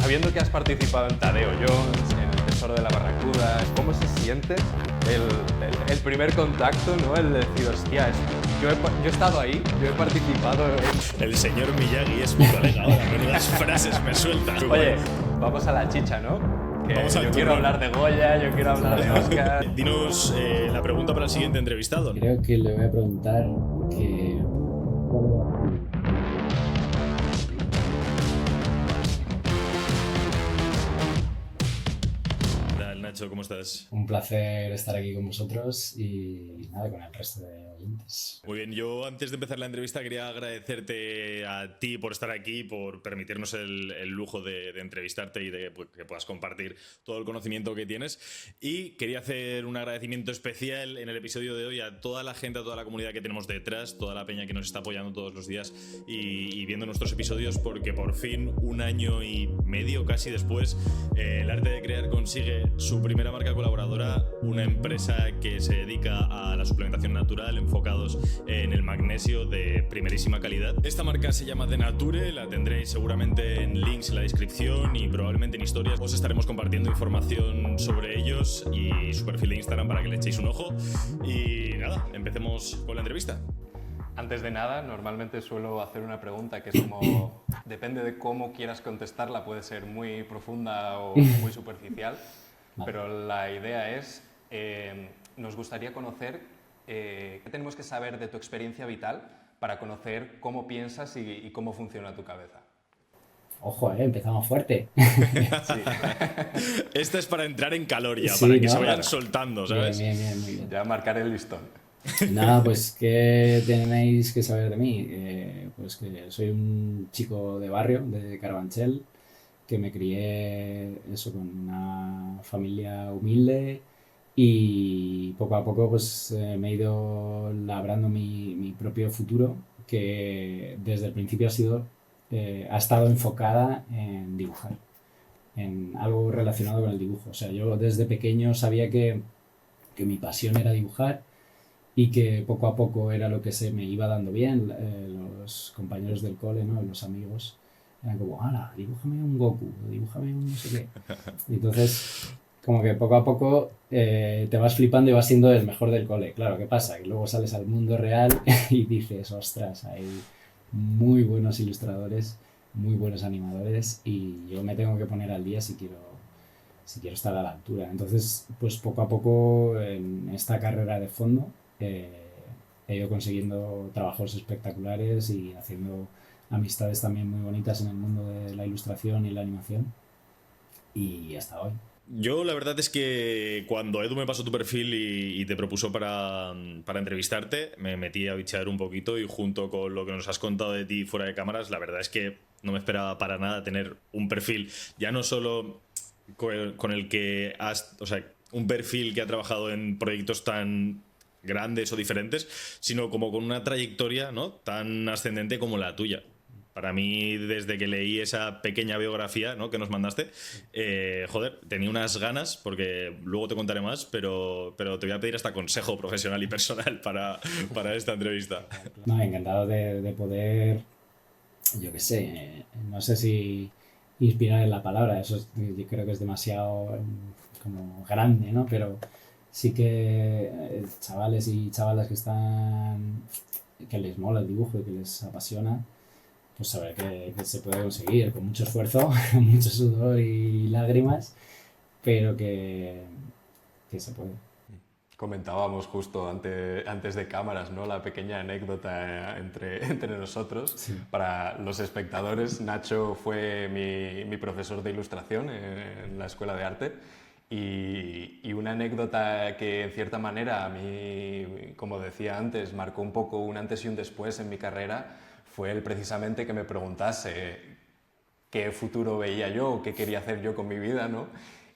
Sabiendo que has participado en Tadeo Jones, en El Tesoro de la Barracuda, ¿cómo se siente el primer contacto, ¿no? El decir, hostia, yo he estado ahí, yo he participado. El señor Miyagi es mi colega ahora, menudas frases me suelta. Oye, vamos a la chicha, ¿no? Que Vamos al yo turno. quiero hablar de Goya, yo quiero hablar de Oscar. Dinos la pregunta para el siguiente entrevistado. Creo que le voy a preguntar que... ¿Qué tal, Nacho? ¿Cómo estás? Un placer estar aquí con vosotros y nada, con el resto de oyentes. Muy bien, yo antes de empezar la entrevista quería agradecerte a ti por estar aquí, por permitirnos el lujo de entrevistarte y de pues, que puedas compartir todo el conocimiento que tienes. Y quería hacer un agradecimiento especial en el episodio de hoy a toda la gente, a toda la comunidad que tenemos detrás, toda la peña que nos está apoyando todos los días y viendo nuestros episodios, porque por fin, un año y medio casi después, el Arte de Crear consigue su primera marca colaboradora, una empresa que se dedica a la suplementación natural, enfocados en el magnesio de primerísima calidad. Esta marca se llama The Nature, la tendréis seguramente en links en la descripción y probablemente en historias os estaremos compartiendo información sobre ellos y su perfil de Instagram para que le echéis un ojo. Y nada, empecemos con la entrevista. Antes de nada, normalmente suelo hacer una pregunta que es como, depende de cómo quieras contestarla, puede ser muy profunda o muy superficial, pero la idea es, nos gustaría conocer qué tenemos que saber de tu experiencia vital para conocer cómo piensas y cómo funciona tu cabeza. Ojo, empezamos fuerte. Sí. Esta es para entrar en calor ya, Sí, para que ¿no? se vayan Claro. soltando, ¿sabes? Bien, muy bien. Ya marcar el listón. Nada, pues ¿qué tenéis que saber de mí? Pues que soy un chico de barrio, de Carabanchel, que me crié eso con una familia humilde y poco a poco pues me he ido labrando mi propio futuro, que desde el principio ha estado enfocada en dibujar, en algo relacionado con el dibujo. O sea, yo desde pequeño sabía que mi pasión era dibujar y que poco a poco era lo que se me iba dando bien. Los compañeros del cole, ¿no? Los amigos, eran como, ¡hala, dibújame un Goku, dibújame un no sé qué! Y entonces, como que poco a poco te vas flipando y vas siendo el mejor del cole. Claro, ¿qué pasa? Que luego sales al mundo real y dices, ostras, hay muy buenos ilustradores, muy buenos animadores y yo me tengo que poner al día si quiero estar a la altura. Entonces, pues poco a poco en esta carrera de fondo he ido consiguiendo trabajos espectaculares y haciendo amistades también muy bonitas en el mundo de la ilustración y la animación y hasta hoy. Yo la verdad es que cuando Edu me pasó tu perfil y te propuso para entrevistarte, me metí a bichear un poquito y junto con lo que nos has contado de ti fuera de cámaras, la verdad es que no me esperaba para nada tener un perfil, ya no solo con el que has, o sea, un perfil que ha trabajado en proyectos tan grandes o diferentes, sino como con una trayectoria, ¿no?, tan ascendente como la tuya. Para mí, desde que leí esa pequeña biografía, ¿no?, que nos mandaste, joder, tenía unas ganas, porque luego te contaré más, pero te voy a pedir hasta consejo profesional y personal para esta entrevista. No, encantado de poder, yo qué sé, no sé si inspirar en la palabra, yo creo que es demasiado como grande, ¿no? Pero sí que chavales y chavalas que les mola el dibujo y que les apasiona, pues saber que se puede conseguir con mucho esfuerzo, mucho sudor y lágrimas, pero que se puede. Comentábamos justo antes de cámaras, ¿no?, la pequeña anécdota entre nosotros. Sí. Para los espectadores, Nacho fue mi profesor de ilustración en la escuela de arte y una anécdota que en cierta manera a mí, como decía antes, marcó un poco un antes y un después en mi carrera fue el precisamente que me preguntase qué futuro veía yo, qué quería hacer yo con mi vida, ¿no?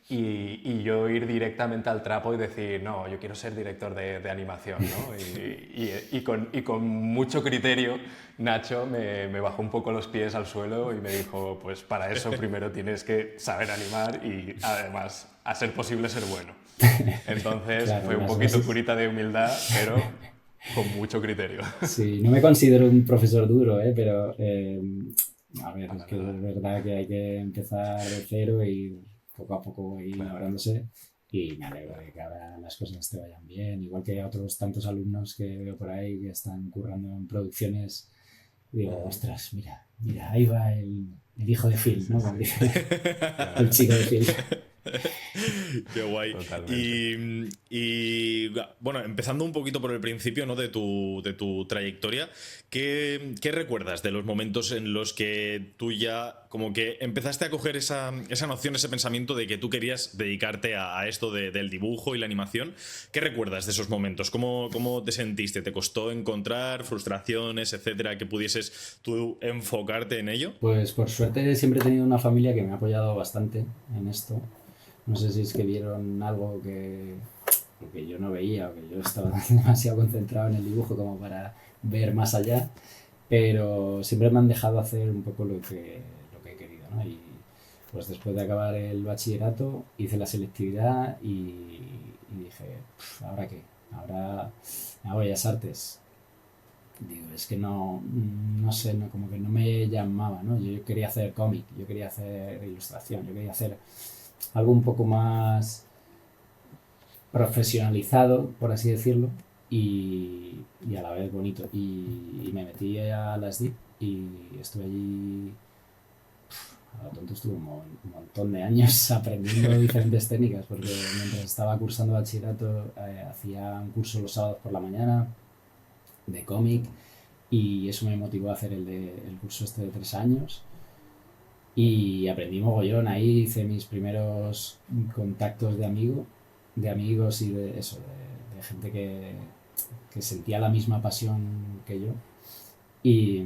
Y yo ir directamente al trapo y decir, no, yo quiero ser director de animación, ¿no? Y con mucho criterio, Nacho me bajó un poco los pies al suelo y me dijo, pues para eso primero tienes que saber animar y además, a ser posible, ser bueno. Entonces Claro, fue un las poquito bases. curita de humildad, pero con mucho criterio. Sí, no me considero un profesor duro, pero A ver, para es que nada. es verdad que hay que empezar de cero y poco a poco ir Claro, labrándose. Y me alegro de que ahora las cosas te vayan bien. Igual que a otros tantos alumnos que veo por ahí que están currando en producciones. Digo, ujú. ostras, mira, mira, ahí va el hijo de Sí, Phil, sí, ¿no? sí. Como dice el Claro, chico de Phil. Qué guay. totalmente. Bueno, empezando un poquito por el principio, ¿no? De tu trayectoria, ¿qué recuerdas de los momentos en los que tú ya como que empezaste a coger esa noción, ese pensamiento de que tú querías dedicarte a esto del dibujo y la animación? ¿Qué recuerdas de esos momentos? ¿Cómo te sentiste? ¿Te costó encontrar frustraciones, etcétera, que pudieses tú enfocarte en ello? Pues por suerte siempre he tenido una familia que me ha apoyado bastante en esto. No sé si es que vieron algo que yo no veía o que yo estaba demasiado concentrado en el dibujo como para ver más allá, pero siempre me han dejado hacer un poco lo que he querido, ¿no? Y pues después de acabar el bachillerato hice la selectividad y dije, ¿ahora qué? Ahora me hago Bellas Artes. Digo, es que no sé, no, como que no me llamaba, ¿no? Yo quería hacer cómic, yo quería hacer ilustración, yo quería hacer algo un poco más profesionalizado, por así decirlo, y a la vez bonito. Y me metí a la SDIP y estuve allí, a lo tonto estuve un montón de años aprendiendo diferentes técnicas, porque mientras estaba cursando bachillerato hacía un curso los sábados por la mañana de cómic y eso me motivó a hacer el curso este de 3 años y aprendí mogollón. Ahí hice mis primeros contactos de amigos y de eso, de gente que sentía la misma pasión que yo y,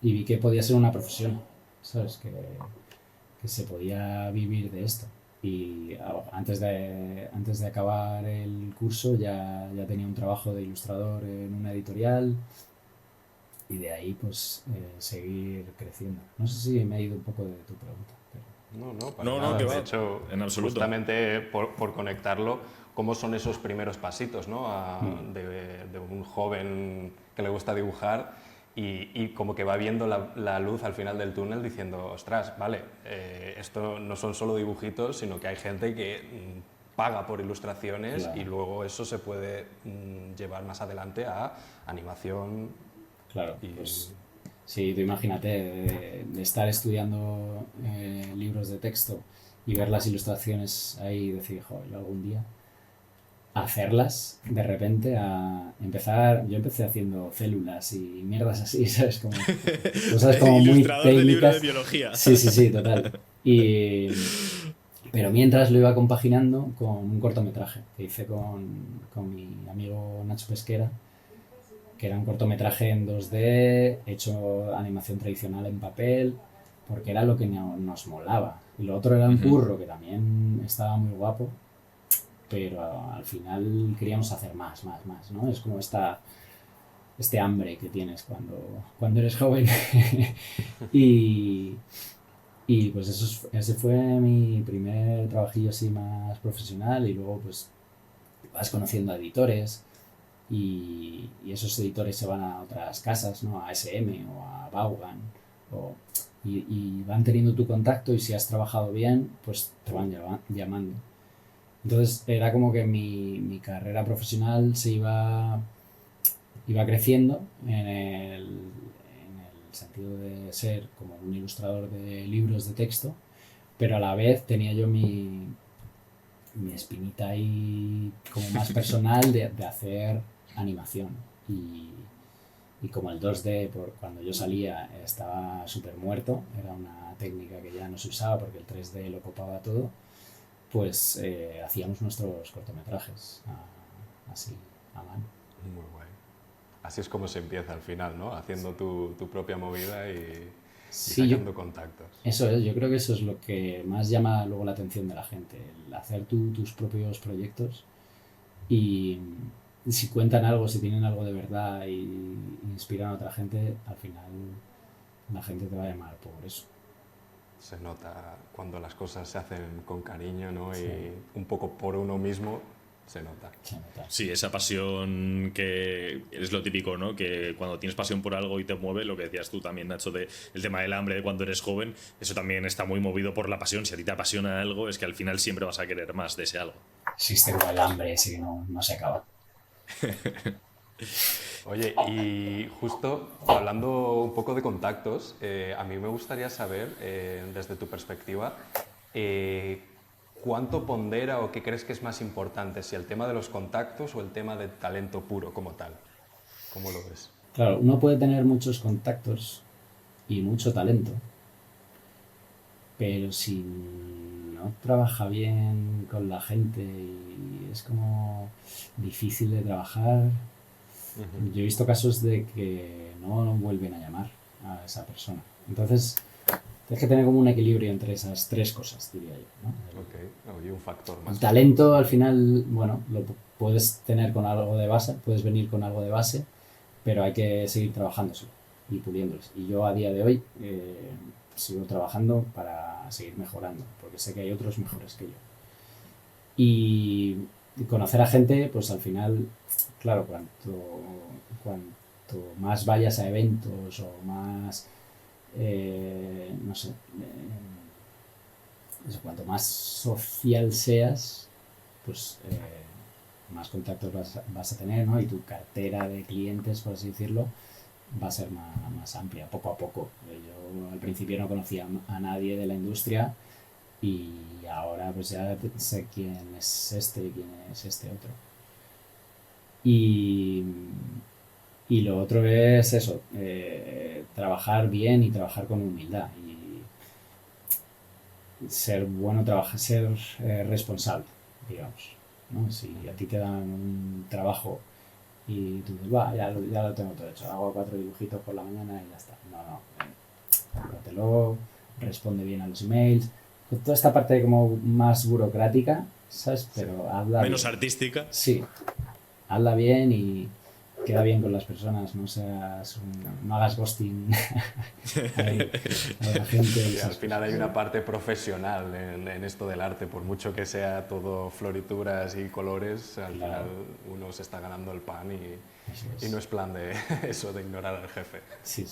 y vi que podía ser una profesión, ¿sabes? Que se podía vivir de esto. Y antes de acabar el curso ya tenía un trabajo de ilustrador en una editorial y de ahí pues seguir creciendo. No sé si me he ido un poco de tu pregunta, pero... No, no, para No, que nada. De va, hecho, en absoluto. justamente por conectarlo, ¿cómo son esos primeros pasitos, ¿no? De un joven que le gusta dibujar y como que va viendo la luz al final del túnel diciendo, ostras, vale, esto no son solo dibujitos, sino que hay gente que paga por ilustraciones y Claro, luego eso se puede llevar más adelante a animación claro, y... pues sí, tú imagínate de estar estudiando libros de texto y ver las ilustraciones ahí y decir, jo, yo algún día hacerlas de repente a empezar, yo empecé haciendo células y mierdas así, ¿sabes? Como cosas como muy Ilustrador de libro de técnicas. biología. Sí, sí, sí, total. Pero mientras lo iba compaginando con un cortometraje que hice con mi amigo Nacho Pesquera, que era un cortometraje en 2D, hecho animación tradicional en papel, porque era lo que nos molaba. Y lo otro era un curro que también estaba muy guapo, pero al final queríamos hacer más, más, más, ¿no? Es como este hambre que tienes cuando eres joven. y, y pues ese fue mi primer trabajillo así más profesional y luego pues vas conociendo a editores y esos editores se van a otras casas, ¿no? A SM o a Vaughan y van teniendo tu contacto y si has trabajado bien pues te van llamando. Entonces era como que mi carrera profesional iba creciendo en el sentido de ser como un ilustrador de libros de texto, pero a la vez tenía yo mi espinita ahí como más personal de hacer animación. Y como el 2D cuando yo salía estaba súper muerto, era una técnica que ya no se usaba porque el 3D lo copaba todo, pues hacíamos nuestros cortometrajes así, a mano. Muy guay. Así es como se empieza al final, ¿no? Haciendo tu propia movida y Sí, sacando contactos. eso es, yo creo que eso es lo que más llama luego la atención de la gente, el hacer tus propios proyectos y si cuentan algo, si tienen algo de verdad y inspiran a otra gente, al final la gente te va a llamar por eso. Se nota cuando las cosas se hacen con cariño, ¿no? Sí, Y un poco por uno mismo, se nota. Se nota. Sí, esa pasión que es lo típico, ¿no? Que cuando tienes pasión por algo y te mueve, lo que decías tú también, Nacho, de el tema del hambre de cuando eres joven, eso también está muy movido por la pasión. Si a ti te apasiona algo, es que al final siempre vas a querer más de ese algo. Existe como el hambre ese que no se acaba. Oye, y justo hablando un poco de contactos, a mí me gustaría saber, desde tu perspectiva, ¿cuánto pondera o qué crees que es más importante, si el tema de los contactos o el tema del talento puro como tal? ¿Cómo lo ves? Claro, uno puede tener muchos contactos y mucho talento, pero si no trabaja bien con la gente y es como difícil de trabajar. Yo he visto casos de que no vuelven a llamar a esa persona. Entonces, tienes que tener como un equilibrio entre esas tres cosas, diría yo, ¿no? Ok, y un factor más. El talento, al final, bueno, lo puedes tener con algo de base, puedes venir con algo de base, pero hay que seguir trabajándoselo y puliéndolos. Y yo a día de hoy sigo trabajando para seguir mejorando, porque sé que hay otros mejores que yo. Y conocer a gente, pues al final, claro, cuanto más vayas a eventos o más, no sé, eso, cuanto más social seas, pues más contactos vas a tener, ¿no? Y tu cartera de clientes, por así decirlo, va a ser más amplia, poco a poco. Yo al principio no conocía a nadie de la industria y ahora pues ya sé quién es este y quién es este otro. Y lo otro es eso, trabajar bien y trabajar con humildad y ser bueno, ser responsable, digamos, ¿no? Si a ti te dan un trabajo y tú dices, va, ya lo tengo todo hecho, hago 4 dibujitos por la mañana y ya está. No, cómpratelo, responde bien a los emails, toda esta parte como más burocrática, ¿sabes? Pero hazla menos bien. artística. Sí, hazla bien y queda bien con las personas, no hagas ghosting a la gente. Sí, al final hay una parte profesional en esto del arte, por mucho que sea todo florituras y colores, al final uno se está ganando el pan y no es plan de eso de ignorar al jefe. Sí.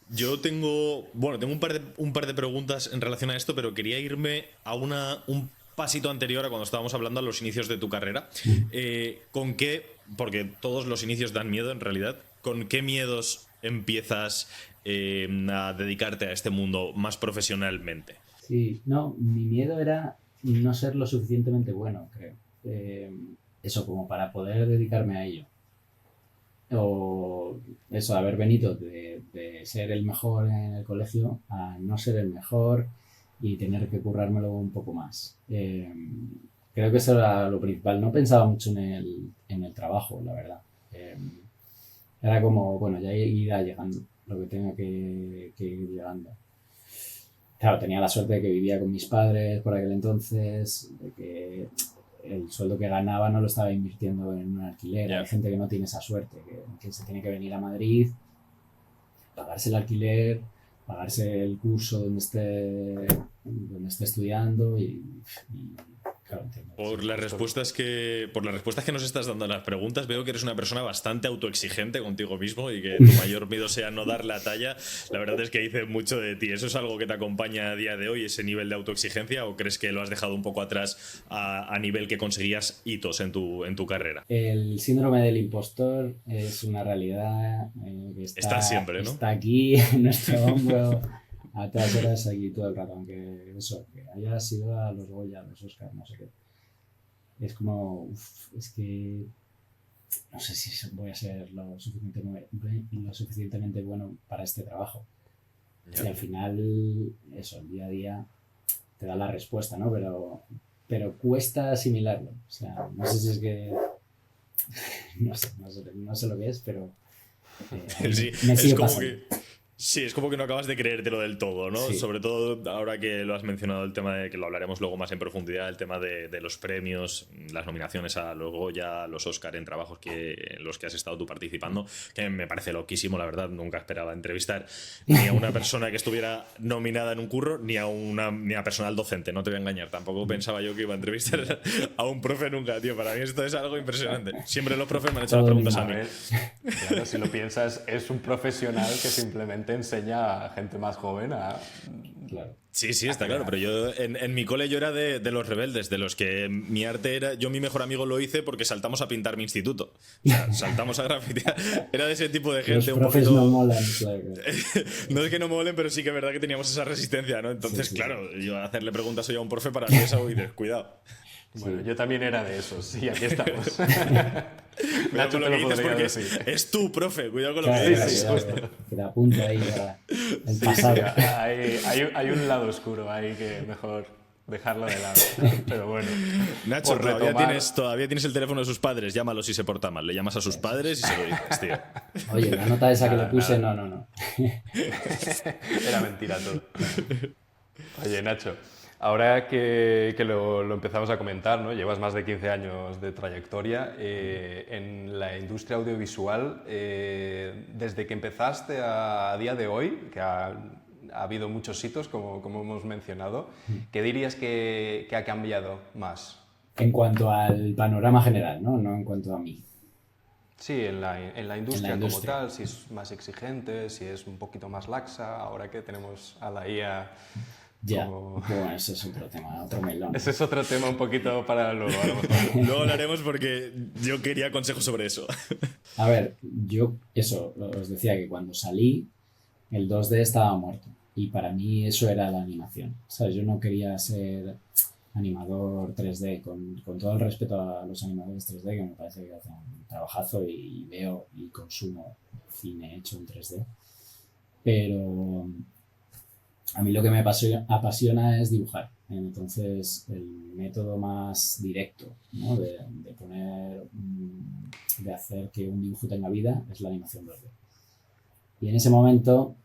Yo tengo un par de preguntas en relación a esto, pero quería irme a un pasito anterior a cuando estábamos hablando a los inicios de tu carrera. ¿Con qué? Porque todos los inicios dan miedo en realidad. ¿Con qué miedos empiezas a dedicarte a este mundo más profesionalmente? Sí, no, mi miedo era no ser lo suficientemente bueno, creo. Eso, como para poder dedicarme a ello. O eso, haber venido de ser el mejor en el colegio a no ser el mejor y tener que currármelo un poco más. Creo que eso era lo principal. No pensaba mucho en el trabajo, la verdad. Era como, bueno, ya irá llegando lo que tenga que ir llegando. Claro, tenía la suerte de que vivía con mis padres por aquel entonces, de que el sueldo que ganaba no lo estaba invirtiendo en un alquiler. Yeah. Hay gente que no tiene esa suerte, que se tiene que venir a Madrid, pagarse el alquiler, pagarse el curso donde esté estudiando y claro, entiendo. Por las respuestas que nos estás dando a las preguntas, veo que eres una persona bastante autoexigente contigo mismo y que tu mayor miedo sea no dar la talla. La verdad es que dice mucho de ti. ¿Eso es algo que te acompaña a día de hoy, ese nivel de autoexigencia, o crees que lo has dejado un poco atrás a nivel que conseguías hitos en tu carrera? El síndrome del impostor es una realidad que está siempre, ¿no? Está aquí en nuestro hombro a todas horas, aquí todo el rato, aunque eso, que haya sido a los Goya, a los Oscar, no sé qué. Es como, es que no sé si voy a ser lo suficientemente bueno para este trabajo. Yeah. Y al final, eso, el día a día te da la respuesta, ¿no? Pero cuesta asimilarlo. O sea, no sé si es que... no sé lo que es, pero sí, me sigue es como pasando. Sí, es como que no acabas de creértelo del todo, ¿no? Sí. Sobre todo ahora que lo has mencionado, el tema de que lo hablaremos luego más en profundidad, el tema de los premios, las nominaciones a luego ya los Oscar en trabajos en los que has estado tú participando, que me parece loquísimo, la verdad. Nunca esperaba entrevistar ni a una persona que estuviera nominada en un curro, ni a personal docente, no te voy a engañar. Tampoco pensaba yo que iba a entrevistar a un profe nunca, tío. Para mí esto es algo impresionante. Siempre los profes me han hecho las preguntas a A mí. ver, claro, si lo piensas, es un profesional que simplemente enseña a gente más joven a... Claro. Sí, sí, está claro, pero yo en mi cole yo era de los rebeldes, de los que mi arte era, yo mi mejor amigo lo hice porque saltamos a pintar mi instituto, o sea, saltamos a grafitear, era de ese tipo de gente Los un profes poquito... no molan, claro. No es que no molen, pero sí que es verdad que teníamos esa resistencia, ¿no? Entonces, Sí, sí, claro, yo hacerle preguntas hoy a un profe para mí es algo y dices, cuidado. Bueno, yo también era de esos, y aquí estamos. Cuidado Nacho con lo te que lo dices podría porque decir. es tu profe, cuidado con lo Claro, que claro, dices. claro, que te apunta ahí el Sí, pasado. sí, hay un lado oscuro ahí que mejor dejarlo de lado. Pero bueno, Nacho, por todavía tienes el teléfono de sus padres, llámalo si se porta mal, le llamas a sus padres y se lo dices, tío. Oye, la nota esa que Nada, le puse, nada. no. Era mentira todo. Oye, Nacho, ahora que lo empezamos a comentar, ¿no? Llevas más de 15 años de trayectoria en la industria audiovisual. Desde que empezaste a día de hoy, que ha habido muchos hitos, como hemos mencionado, ¿qué dirías que ha cambiado más? En cuanto al panorama general, ¿no? No en cuanto a mí. Sí, en la industria como industria. tal, si es más exigente, si es un poquito más laxa, ahora que tenemos a la IA Ya, como... bueno, ese es otro tema, otro melón. Ese es otro tema un poquito para luego, a lo mejor. Luego hablaremos porque yo quería consejos sobre eso. A ver, yo eso, os decía que cuando salí, el 2D estaba muerto. Y para mí eso era la animación. O sea, yo no quería ser animador 3D, con todo el respeto a los animadores 3D, que me parece que hacen un trabajazo y veo y consumo cine hecho en 3D. Pero a mí lo que me apasiona es dibujar. Entonces, el método más directo, ¿no? de poner, de hacer que un dibujo tenga vida es la animación 2D. Y en ese momento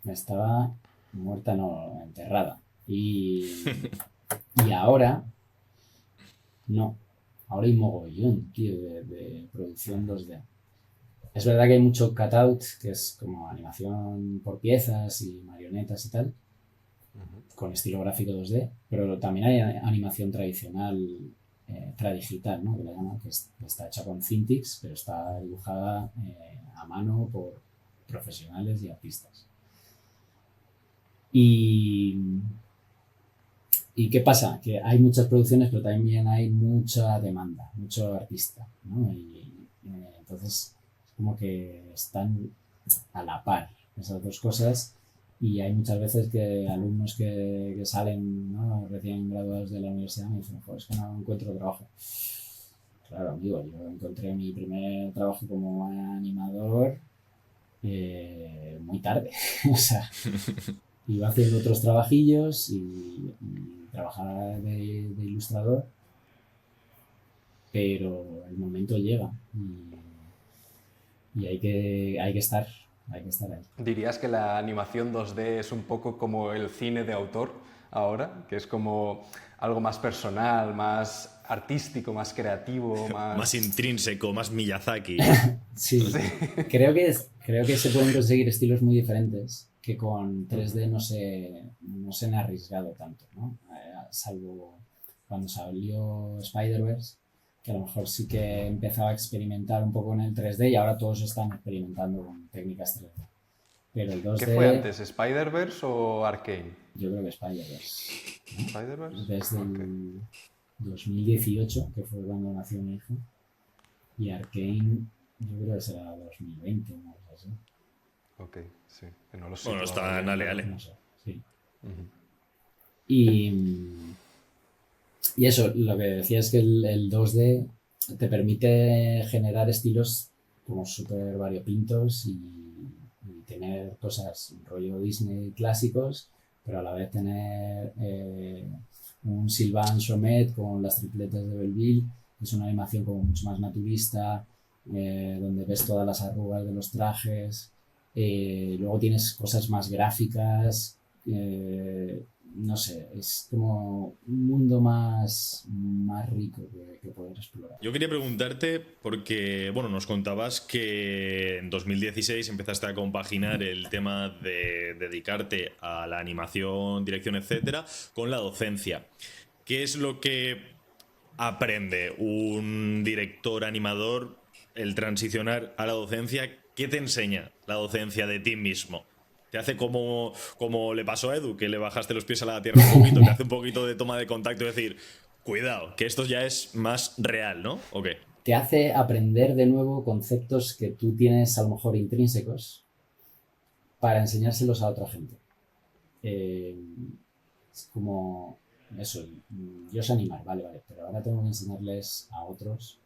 estaba muerta, no, enterrada. Y ahora, no. Ahora hay mogollón, tío, de producción 2D. Es verdad que hay mucho cutout, que es como animación por piezas y marionetas y tal, con estilo gráfico 2D, pero también hay animación tradicional, tradigital, ¿no? Que la llaman, que está hecha con Cintiq, pero está dibujada a mano por profesionales y artistas. ¿Y qué pasa? Que hay muchas producciones, pero también hay mucha demanda, mucho artista, ¿no? Entonces, como que están a la par esas dos cosas, y hay muchas veces que alumnos que salen, ¿no? Recién graduados de la universidad me dicen, pues es que no encuentro trabajo. Claro, amigo, yo encontré mi primer trabajo como animador muy tarde. O sea, iba haciendo otros trabajillos y trabajaba de ilustrador, pero el momento llega y hay que estar ahí. ¿Dirías que la animación 2D es un poco como el cine de autor ahora? Que es como algo más personal, más artístico, más creativo, Más intrínseco, más Miyazaki. Sí, creo que se pueden conseguir estilos muy diferentes que con 3D no se han arriesgado tanto, ¿no? Salvo cuando salió Spider-Verse, que a lo mejor sí que empezaba a experimentar un poco en el 3D y ahora todos están experimentando con técnicas 3D. Pero el 2D... ¿Qué fue antes, Spider-Verse o Arcane? Yo creo que Spider-Verse, ¿no? ¿Spider-Verse? Desde el 2018, que fue cuando nació mi hijo, y Arcane yo creo que será 2020, no sé así. Ok, sí, que no lo sé. Bueno, está en ale. No sé, sí. Y eso, lo que decía es que el 2D te permite generar estilos como súper variopintos y tener cosas rollo Disney clásicos, pero a la vez tener un Sylvain Chomet con las tripletas de Belleville, que es una animación como mucho más naturista, donde ves todas las arrugas de los trajes, Luego tienes cosas más gráficas, no sé, es como un mundo más rico que poder explorar. Yo quería preguntarte porque, bueno, nos contabas que en 2016 empezaste a compaginar el tema de dedicarte a la animación, dirección, etcétera, con la docencia. ¿Qué es lo que aprende un director animador el transicionar a la docencia? ¿Qué te enseña la docencia de ti mismo? Te hace como le pasó a Edu, que le bajaste los pies a la tierra un poquito, te hace un poquito de toma de contacto y decir, cuidado, que esto ya es más real, ¿no? ¿O qué? Te hace aprender de nuevo conceptos que tú tienes a lo mejor intrínsecos para enseñárselos a otra gente. Es como eso, yo sé animar, vale, pero ahora tengo que enseñarles a otros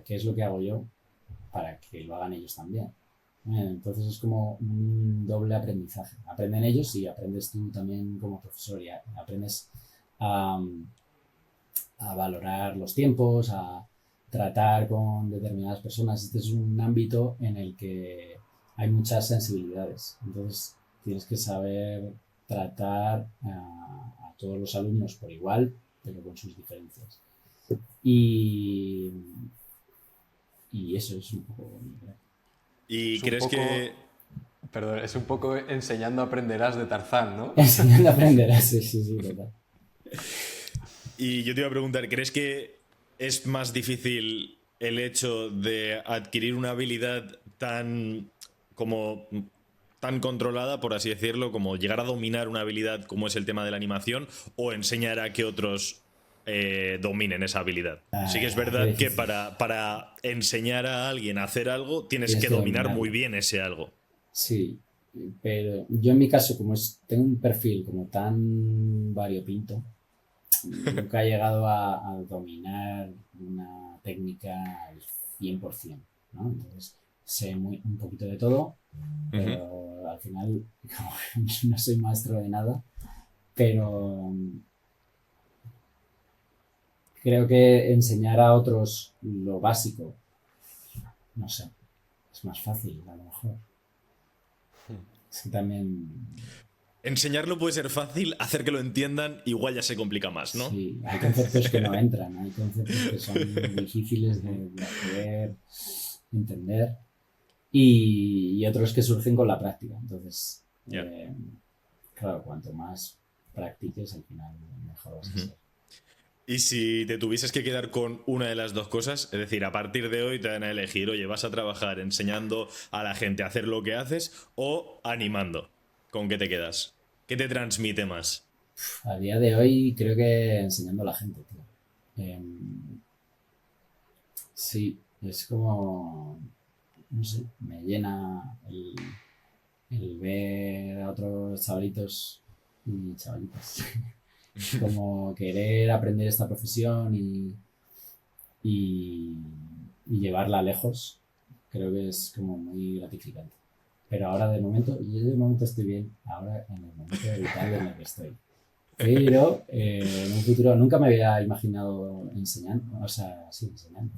qué es lo que hago yo para que lo hagan ellos también. Entonces es como un doble aprendizaje. Aprenden ellos y aprendes tú también como profesor y aprendes a, a valorar los tiempos, a tratar con determinadas personas. Este es un ámbito en el que hay muchas sensibilidades. Entonces tienes que saber tratar a todos los alumnos por igual, pero con sus diferencias. Y eso es un poco... ¿Y Es un crees poco, que perdón, es un poco enseñando aprenderás de Tarzán, ¿no? Enseñando a aprender, sí, total. Y yo te iba a preguntar, ¿crees que es más difícil el hecho de adquirir una habilidad tan controlada, por así decirlo, como llegar a dominar una habilidad como es el tema de la animación, o enseñar a que otros dominen esa habilidad? Sí que es Qué verdad que difícil. para enseñar a alguien a hacer algo tienes Tienes que que dominar muy dominarlo. bien ese algo. Sí, pero yo en mi caso, como tengo un perfil como tan variopinto, nunca he llegado a dominar una técnica al 100%, ¿no? Entonces, sé un poquito de todo, Ujú. pero al final como no soy maestro de nada, pero creo que enseñar a otros lo básico, no sé, es más fácil a lo mejor. Es que también, Enseñarlo puede ser fácil, hacer que lo entiendan igual ya se complica más, ¿no? sí, hay conceptos que no entran, hay conceptos que son difíciles de hacer, entender y otros que surgen con la práctica. Entonces, Ya. claro, cuanto más practiques, al final mejor vas a Ujú. ser. Y si te tuvieses que quedar con una de las dos cosas, es decir, a partir de hoy te van a elegir, oye, vas a trabajar enseñando a la gente a hacer lo que haces o animando, ¿con qué te quedas? ¿Qué te transmite más? A día de hoy creo que enseñando a la gente, tío. Sí, es como, no sé, me llena el ver a otros chavalitos y chavalitas como querer aprender esta profesión y, y llevarla lejos, creo que es como muy gratificante. Pero ahora yo de momento estoy bien, ahora en el momento vital en el que estoy. Pero en un futuro nunca me había imaginado enseñando, o sea, sí, enseñando.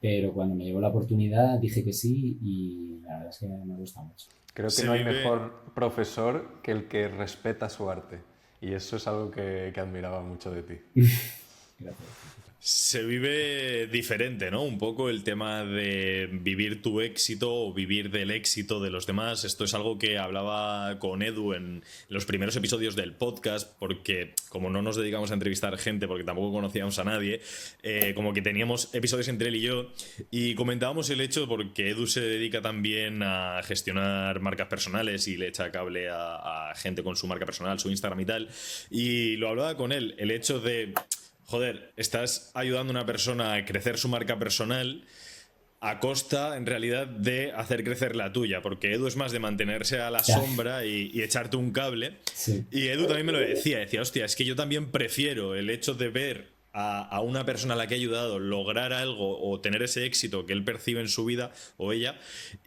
Pero cuando me llegó la oportunidad dije que sí y la verdad es que me gusta mucho. Creo que Se no hay vive mejor profesor que el que respeta su arte. Y eso es algo que admiraba mucho de ti. Gracias. Se vive diferente, ¿no? Un poco el tema de vivir tu éxito o vivir del éxito de los demás. Esto es algo que hablaba con Edu en los primeros episodios del podcast, porque como no nos dedicamos a entrevistar gente, porque tampoco conocíamos a nadie, como que teníamos episodios entre él y yo, y comentábamos el hecho, porque Edu se dedica también a gestionar marcas personales y le echa cable a gente con su marca personal, su Instagram y tal, y lo hablaba con él, el hecho de joder, estás ayudando a una persona a crecer su marca personal a costa, en realidad, de hacer crecer la tuya, porque Edu es más de mantenerse a la Ya, sombra y echarte un cable. sí, Y Edu también me lo decía, hostia, es que yo también prefiero el hecho de ver a una persona a la que he ayudado lograr algo o tener ese éxito que él percibe en su vida o ella,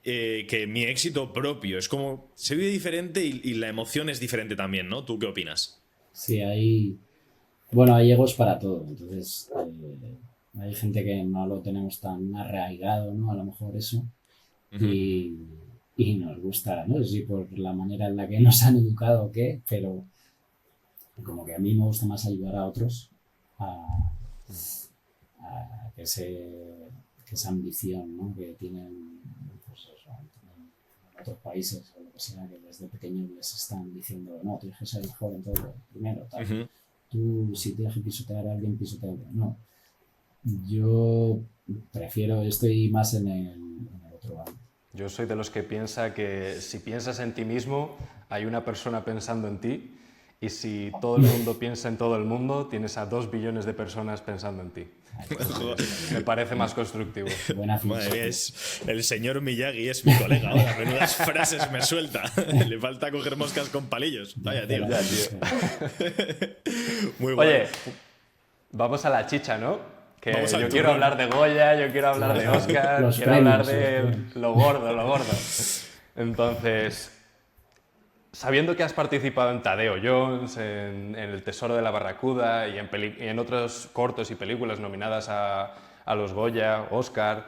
que mi éxito propio. Es como, se vive diferente y la emoción es diferente también, ¿no? ¿Tú qué opinas? sí, bueno, hay egos para todo. Entonces, hay gente que no lo tenemos tan arraigado, ¿no? A lo mejor eso. Ujú. Y, y nos gusta, no sé si por la manera en la que nos han educado o qué, pero como que a mí me gusta más ayudar a otros a, a que esa ambición, ¿no? Que tienen, pues eso, en otros países o lo que sea, que desde pequeños les están diciendo, no, tienes que ser mejor en todo, primero, tal. Tú, si tienes que pisotear a alguien, pisotea. No, yo estoy más en el otro lado. Yo soy de los que piensa que si piensas en ti mismo, hay una persona pensando en ti, y si todo el mundo piensa en todo el mundo, tienes a 2 billones de personas pensando en ti. Me parece más constructivo. Buena Madre mía, el señor Miyagi es mi colega ahora. Menudas frases me suelta. Le falta coger moscas con palillos. Vaya, tío. Ya, tío. Muy bueno. Oye, vamos a la chicha, ¿no? Que Vamos al yo quiero turrón. hablar de Goya, yo quiero hablar de Oscar, Los quiero premios, hablar de lo gordo, lo gordo. Entonces, sabiendo que has participado en Tadeo Jones, en El Tesoro de la Barracuda y en otros cortos y películas nominadas a los Goya, Oscar,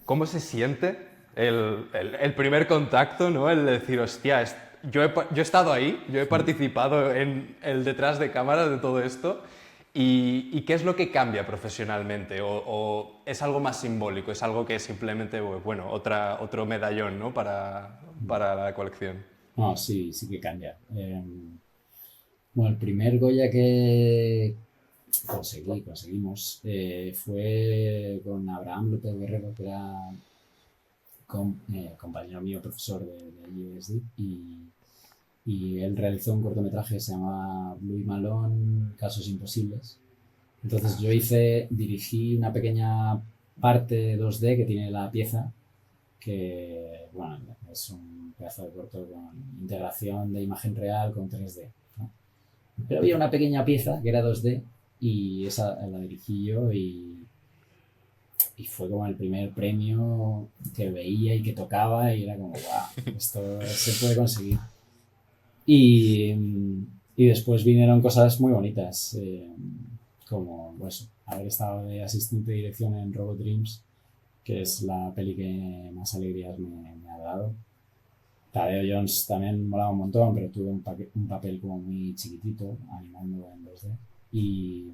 ¿cómo se siente el primer contacto, ¿no? El decir, hostia, yo he estado ahí, yo he participado en el detrás de cámara de todo esto, y qué es lo que cambia profesionalmente? ¿O es algo más simbólico? ¿Es algo que simplemente, bueno, otro medallón, ¿no? para la colección? No, sí que cambia. Bueno, el primer Goya que conseguimos fue con Abraham López Guerrero, que era compañero mío, profesor de IESD, y él realizó un cortometraje que se llamaba Blue y Malone, Casos Imposibles. Entonces yo dirigí una pequeña parte 2D que tiene la pieza, que bueno, es un pedazo de corto con integración de imagen real con 3D, ¿no? Pero había una pequeña pieza que era 2D y esa la dirigí yo, y fue como el primer premio que veía y que tocaba y era como, wow, esto se puede conseguir. Y después vinieron cosas muy bonitas, como pues, haber estado de asistente de dirección en Robot Dreams, que es la peli que más alegrías me ha dado. Tadeo Jones también molaba un montón, pero tuve un papel como muy chiquitito, animando en 2D. Y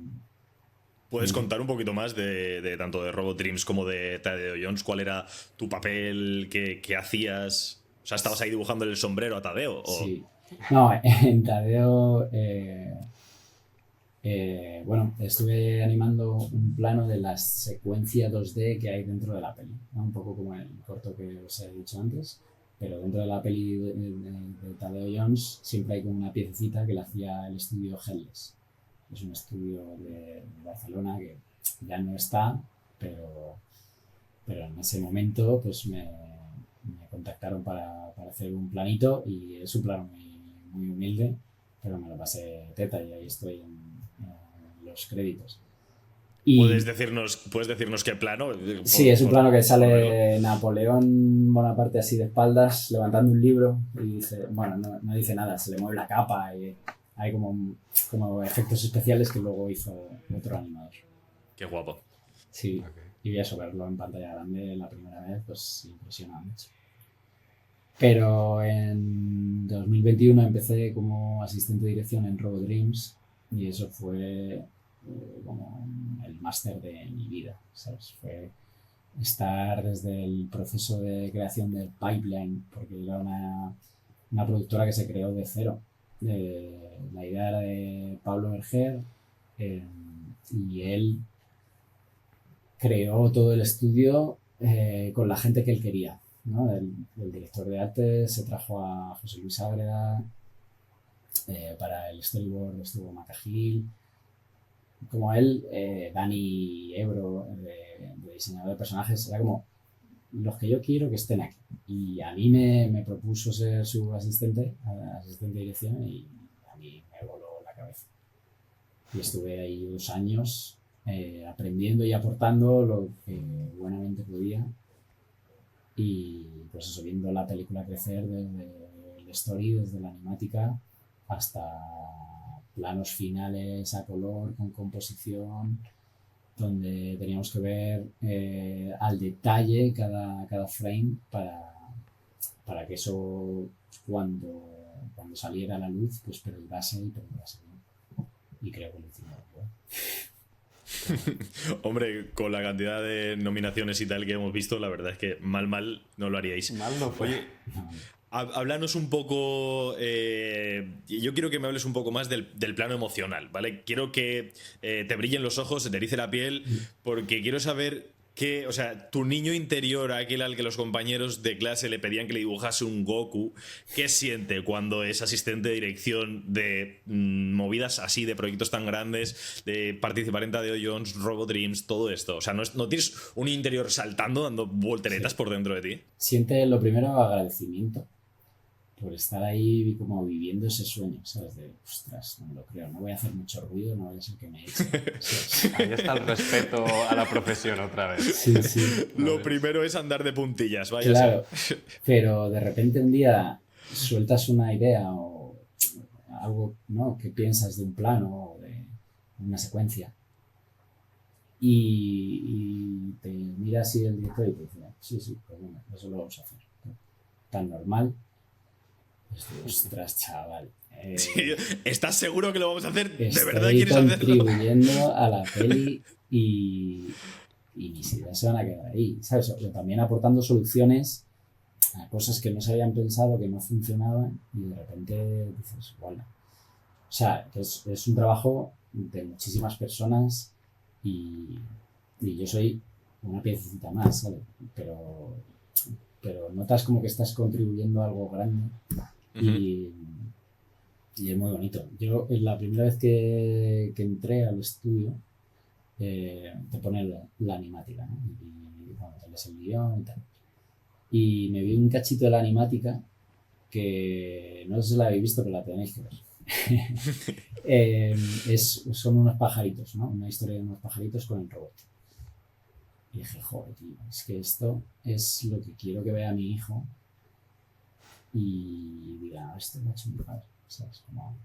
¿Puedes contar un poquito más de tanto de Robot Dreams como de Tadeo Jones? ¿Cuál era tu papel? ¿Qué hacías? O sea, ¿estabas ahí dibujando el sombrero a Tadeo? ¿O? Sí. No, en Tadeo, bueno, estuve animando un plano de la secuencia 2D que hay dentro de la peli, ¿no? Un poco como el corto que os he dicho antes, pero dentro de la peli de Tadeo Jones siempre hay como una piececita que la hacía el estudio Helles. Es un estudio de Barcelona que ya no está, pero en ese momento pues me contactaron para hacer un planito, y es un plano muy humilde, pero me lo pasé teta y ahí estoy en los créditos. Y ¿Puedes decirnos qué plano? sí, es un plano que sale Napoleón Bonaparte así de espaldas, levantando un libro, y dice, bueno, no dice nada, se le mueve la capa y hay como efectos especiales que luego hizo otro animador. Qué guapo. Sí, Okay. y eso, verlo en pantalla grande la primera vez, pues impresiona mucho. Pero en 2021 empecé como asistente de dirección en Robot Dreams, y eso fue como el máster de mi vida, ¿sabes? Fue estar desde el proceso de creación del pipeline, porque era una productora que se creó de cero. La idea era de Pablo Berger, y él creó todo el estudio con la gente que él quería, ¿no? El director de arte se trajo a José Luis Ágreda, para el storyboard estuvo Maca Gil, como él, Dani Ebro, de diseñador de personajes, era como los que yo quiero que estén aquí. Y a mí me propuso ser su asistente de dirección, y a mí me voló la cabeza. Y estuve ahí 2 años aprendiendo y aportando lo que buenamente podía, y pues eso, viendo la película crecer desde el story, desde la animática hasta planos finales a color con composición, donde teníamos que ver al detalle cada frame para que eso cuando saliera a la luz pues perdurase, ¿no? Y creo que lo hicimos, ¿no? Hombre, con la cantidad de nominaciones y tal que hemos visto, la verdad es que mal no lo haríais. Mal no fue. Oye, háblanos un poco. Yo quiero que me hables un poco más del plano emocional, ¿vale? Quiero que te brillen los ojos, se te erice la piel, porque quiero saber que, o sea, tu niño interior, aquel al que los compañeros de clase le pedían que le dibujase un Goku, ¿qué siente cuando es asistente de dirección de movidas así, de proyectos tan grandes, de participar en Tadeo Jones, Robo Dreams, todo esto? O sea, ¿no tienes un interior saltando, dando volteretas por dentro de ti? Siente lo primero agradecimiento por estar ahí como viviendo ese sueño, ¿sabes? De, ostras, no me lo creo, no voy a hacer mucho ruido, no voy a ser que me echen. Ahí está el respeto a la profesión otra vez. Sí. Lo primero es andar de puntillas, vaya. Claro, pero de repente un día sueltas una idea o algo, ¿no? Que piensas de un plano o de una secuencia y te mira así el director y te dice, sí, pues bueno, eso lo vamos a hacer. Tan normal. Ostras, chaval. Sí, ¿estás seguro que lo vamos a hacer? ¿De verdad estoy quieres hacerlo? contribuyendo a la peli y mis ideas se van a quedar ahí, ¿sabes? O también aportando soluciones a cosas que no se habían pensado, que no funcionaban y de repente dices, bueno. O sea, que es un trabajo de muchísimas personas y yo soy una piececita más, ¿sabes? Pero notas como que estás contribuyendo a algo grande. Y es muy bonito. Yo, la primera vez que entré al estudio, te pone la animática, ¿no? Y bueno, te lees el guión y tal. Y me vi un cachito de la animática que no sé si la habéis visto, pero la tenéis que ver. Son unos pajaritos, ¿no? Una historia de unos pajaritos con el robot. Y dije, joder, tío, es que esto es lo que quiero que vea mi hijo y diga, esto lo ha hecho mi padre, ¿sabes? Como,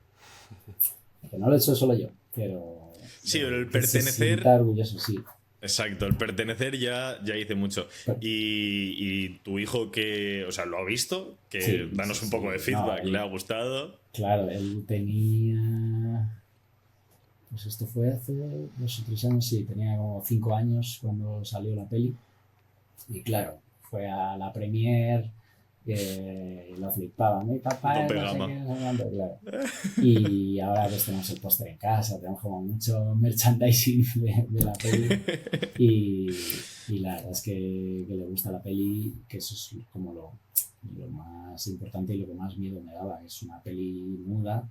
que no lo he hecho solo yo, pero... Sí, pero el se pertenecer... sienta orgulloso, sí. Exacto, el pertenecer ya hice mucho. Y tu hijo que, o sea, ¿lo ha visto? Que Sí, danos un poco de feedback, ¿le ha gustado? Claro, él tenía... Pues esto fue hace 2 o 3 años, sí, tenía como 5 años cuando salió la peli. Y claro, fue a la premiere, lo flipaba. Mi papá Tope no sé gama. qué, no sé cuánto, claro. Y ahora pues tenemos el póster en casa, tenemos como mucho merchandising de la peli. Y la verdad es que le gusta la peli, que eso es como lo más importante y lo que más miedo me daba. Es una peli muda.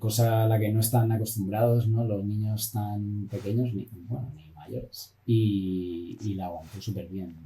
Cosa a la que no están acostumbrados, ¿no? Los niños tan pequeños ni mayores y la aguantó súper bien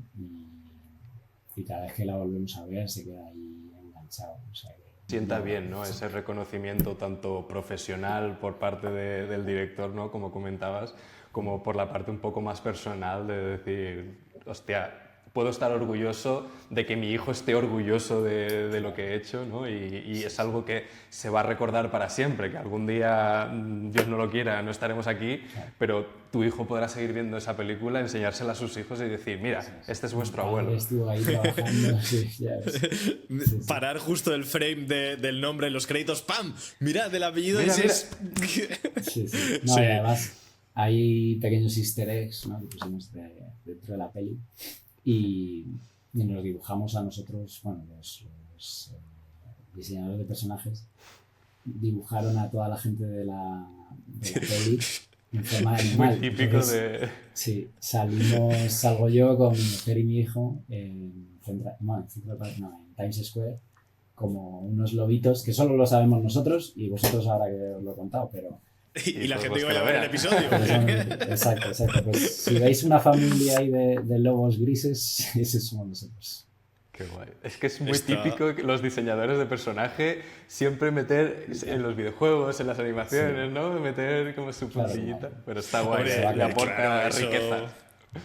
y cada vez que la volvemos a ver se queda ahí enganchado, o sea, Sienta bien, ¿no? Ese reconocimiento tanto profesional por parte del director, ¿no? Como comentabas, como por la parte un poco más personal de decir, hostia, puedo estar orgulloso de que mi hijo esté orgulloso de lo que he hecho, ¿no? Y es algo que se va a recordar para siempre, que algún día, Dios no lo quiera, no estaremos aquí, pero tu hijo podrá seguir viendo esa película, enseñársela a sus hijos y decir, mira, este es vuestro abuelo. Estuvo ahí trabajando, sí, ya ves. Sí. Parar justo el frame del nombre en los créditos, ¡pam! Mirad, el apellido Mira. Sí. No, Sí. y además hay pequeños easter eggs, ¿no? Que pusimos dentro de la peli. Y nos dibujamos a nosotros, bueno, los diseñadores de personajes dibujaron a toda la gente de la peli en forma de animal. Muy típico. Entonces, sí, salgo yo con mi mujer y mi hijo en Times Square como unos lobitos, que solo lo sabemos nosotros y vosotros ahora que os lo he contado, pero... Y la gente que vaya a ver el episodio. Exacto. Pues si veis una familia ahí de lobos grises, esos somos nosotros. Qué guay. Es que es muy típico que los diseñadores de personaje siempre meter en los videojuegos, en las animaciones, sí, ¿no? Meter como su puntillita. Claro. Pero está guay, le aporta riqueza.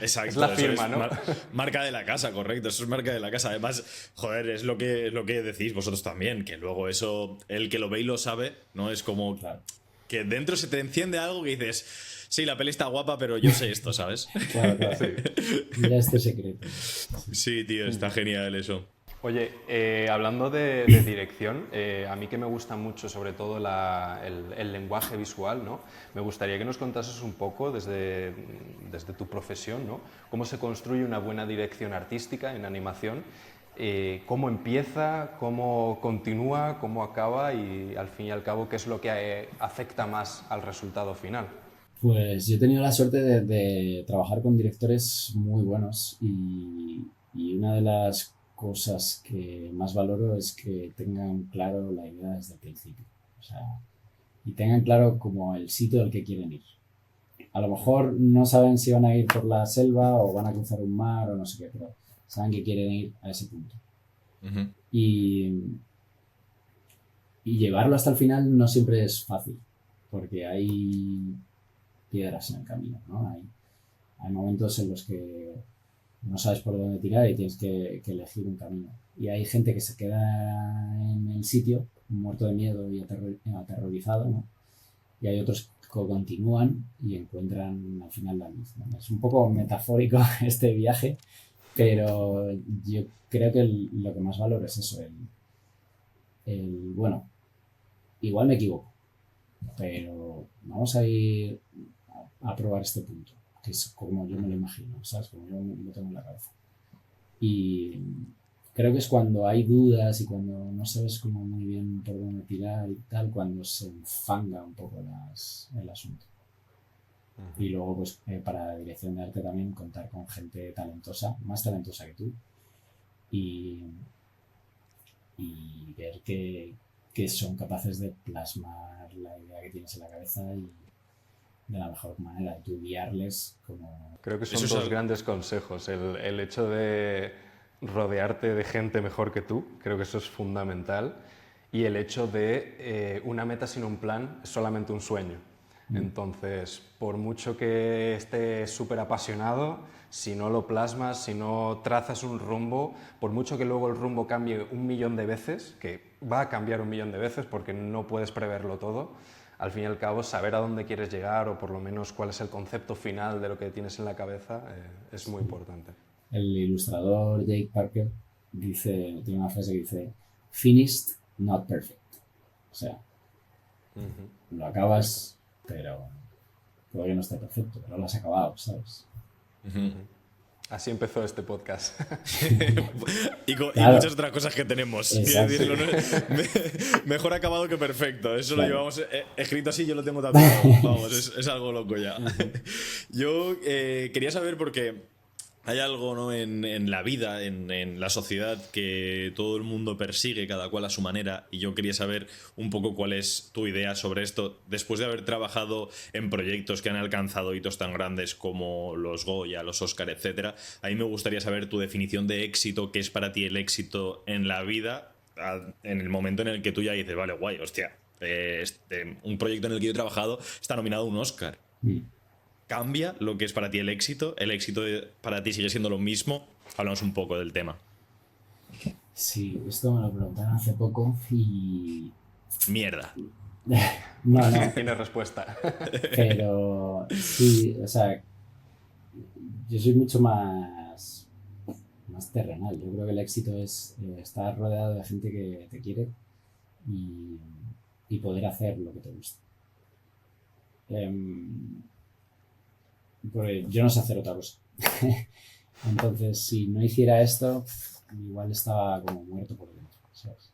Exacto, es la firma, ¿no? Marca de la casa, correcto, eso es marca de la casa. Además, joder, es lo que decís vosotros también, que luego eso, el que lo ve y lo sabe, ¿no? Es como... Claro. que dentro se te enciende algo que dices, sí, la peli está guapa, pero yo sé esto, ¿sabes? Claro. Sí. Mira este secreto. Sí, tío, está genial eso. Oye, hablando de dirección, a mí que me gusta mucho sobre todo el lenguaje visual, ¿no? Me gustaría que nos contases un poco desde tu profesión, ¿no? Cómo se construye una buena dirección artística en animación, cómo empieza, cómo continúa, cómo acaba y al fin y al cabo qué es lo que afecta más al resultado final. Pues yo he tenido la suerte de trabajar con directores muy buenos y una de las cosas que más valoro es que tengan claro la idea desde el principio. O sea, y tengan claro como el sitio al que quieren ir. A lo mejor no saben si van a ir por la selva o van a cruzar un mar o no sé qué, pero saben que quieren ir a ese punto. Uh-huh. Y llevarlo hasta el final no siempre es fácil, porque hay piedras en el camino, ¿no? Hay momentos en los que no sabes por dónde tirar y tienes que elegir un camino. Y hay gente que se queda en el sitio muerto de miedo y aterrorizado, ¿no? Y hay otros que continúan y encuentran al final la luz, ¿no? Es un poco metafórico este viaje, pero yo creo que lo que más valoro es eso, bueno, igual me equivoco, pero vamos a ir a probar este punto, que es como yo me lo imagino, ¿sabes? Como yo lo tengo en la cabeza. Y creo que es cuando hay dudas y cuando no sabes como muy bien por dónde tirar y tal, cuando se enfanga un poco el asunto. Uh-huh. Y luego, pues, para la dirección de arte también contar con gente talentosa, más talentosa que tú, y ver que son capaces de plasmar la idea que tienes en la cabeza y de la mejor manera, y tú guiarles como... Creo que son dos grandes consejos. El hecho de rodearte de gente mejor que tú, creo que eso es fundamental. Y el hecho de una meta sin un plan es solamente un sueño. Entonces, por mucho que estés súper apasionado, si no lo plasmas, si no trazas un rumbo, por mucho que luego el rumbo cambie 1.000.000 de veces, que va a cambiar 1.000.000 de veces porque no puedes preverlo todo, al fin y al cabo, saber a dónde quieres llegar o por lo menos cuál es el concepto final de lo que tienes en la cabeza es muy importante. El ilustrador Jake Parker tiene una frase que dice finished, not perfect. O sea, lo acabas, pero todavía no está perfecto, pero lo has acabado, ¿sabes? Así empezó este podcast. y muchas otras cosas que tenemos. Decirlo, ¿no? Mejor acabado que perfecto. Eso claro. Lo llevamos escrito así, yo lo tengo tatuado. Vamos, es algo loco ya. Yo quería saber porque hay algo, ¿no?, en la vida, en la sociedad, que todo el mundo persigue, cada cual a su manera, y yo quería saber un poco cuál es tu idea sobre esto, después de haber trabajado en proyectos que han alcanzado hitos tan grandes como los Goya, los Oscar, etc. A mí me gustaría saber tu definición de éxito, qué es para ti el éxito en la vida, en el momento en el que tú ya dices, vale, guay, hostia, un proyecto en el que yo he trabajado está nominado a un Oscar. ¿Cambia lo que es para ti el éxito? ¿El éxito para ti sigue siendo lo mismo? Hablamos un poco del tema. Sí, esto me lo preguntaron hace poco y... Mierda. No. Tiene respuesta. Pero sí, o sea, yo soy mucho más terrenal. Yo creo que el éxito es estar rodeado de gente que te quiere y poder hacer lo que te gusta. Porque yo no sé hacer otra cosa. Entonces, si no hiciera esto, igual estaba como muerto por dentro, ¿sabes?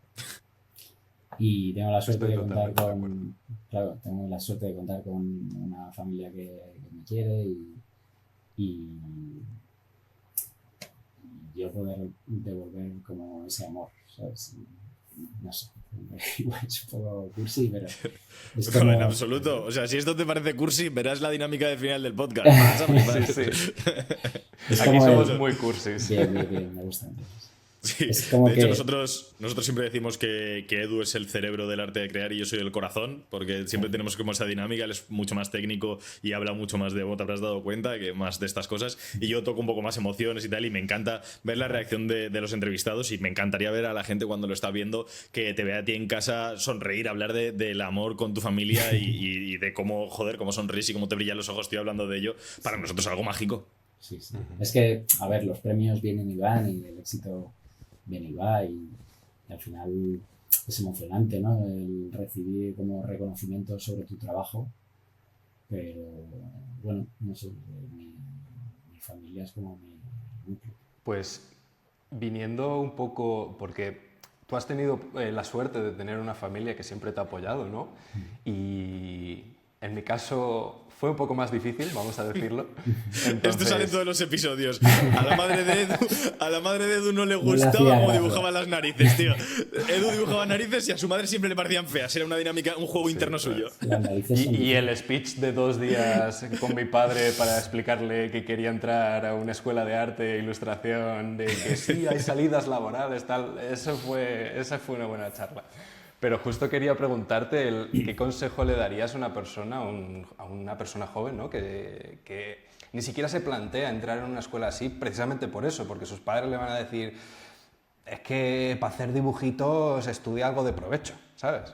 Y tengo la suerte de contar con... Claro, tengo la suerte de contar con una familia que me quiere y yo poder devolver como ese amor, ¿sabes? No sé, igual es un poco cursi, pero... Es como... No, en absoluto. O sea, si esto te parece cursi, verás la dinámica del final del podcast. Sí. Aquí somos muy cursis. Bien, me gusta entonces. Sí, Es como de hecho que... nosotros siempre decimos que Edu es el cerebro del arte de crear y yo soy el corazón, porque siempre tenemos como esa dinámica, él es mucho más técnico y habla mucho más de, vos te habrás dado cuenta, que más de estas cosas, y yo toco un poco más emociones y tal, y me encanta ver la reacción de los entrevistados y me encantaría ver a la gente cuando lo está viendo, que te vea a ti en casa sonreír, hablar del amor con tu familia y de cómo, joder, cómo sonreís y cómo te brillan los ojos, estoy hablando de ello, para nosotros es algo mágico. Sí, sí. Es que, a ver, los premios vienen y van y el éxito viene y va y al final es emocionante, ¿no? El recibir como reconocimiento sobre tu trabajo, pero bueno, no sé, mi familia es como mi núcleo. Pues viniendo un poco, porque tú has tenido la suerte de tener una familia que siempre te ha apoyado, ¿no? Y en mi caso fue un poco más difícil, vamos a decirlo. Esto sale en todos los episodios. A la madre de Edu no le No le gustaba hacía cómo gracia. dibujaba las narices, tío. Edu dibujaba narices y a su madre siempre le parecían feas. Era una dinámica, un juego interno suyo. Las narices son Y el speech de 2 días con mi padre para explicarle que quería entrar a una escuela de arte e ilustración, de que sí, hay salidas laborales, tal, esa fue una buena charla. Pero justo quería preguntarte qué consejo le darías a una persona, a una persona joven, ¿no? que ni siquiera se plantea entrar en una escuela así precisamente por eso, porque sus padres le van a decir, es que para hacer dibujitos estudia algo de provecho, ¿sabes?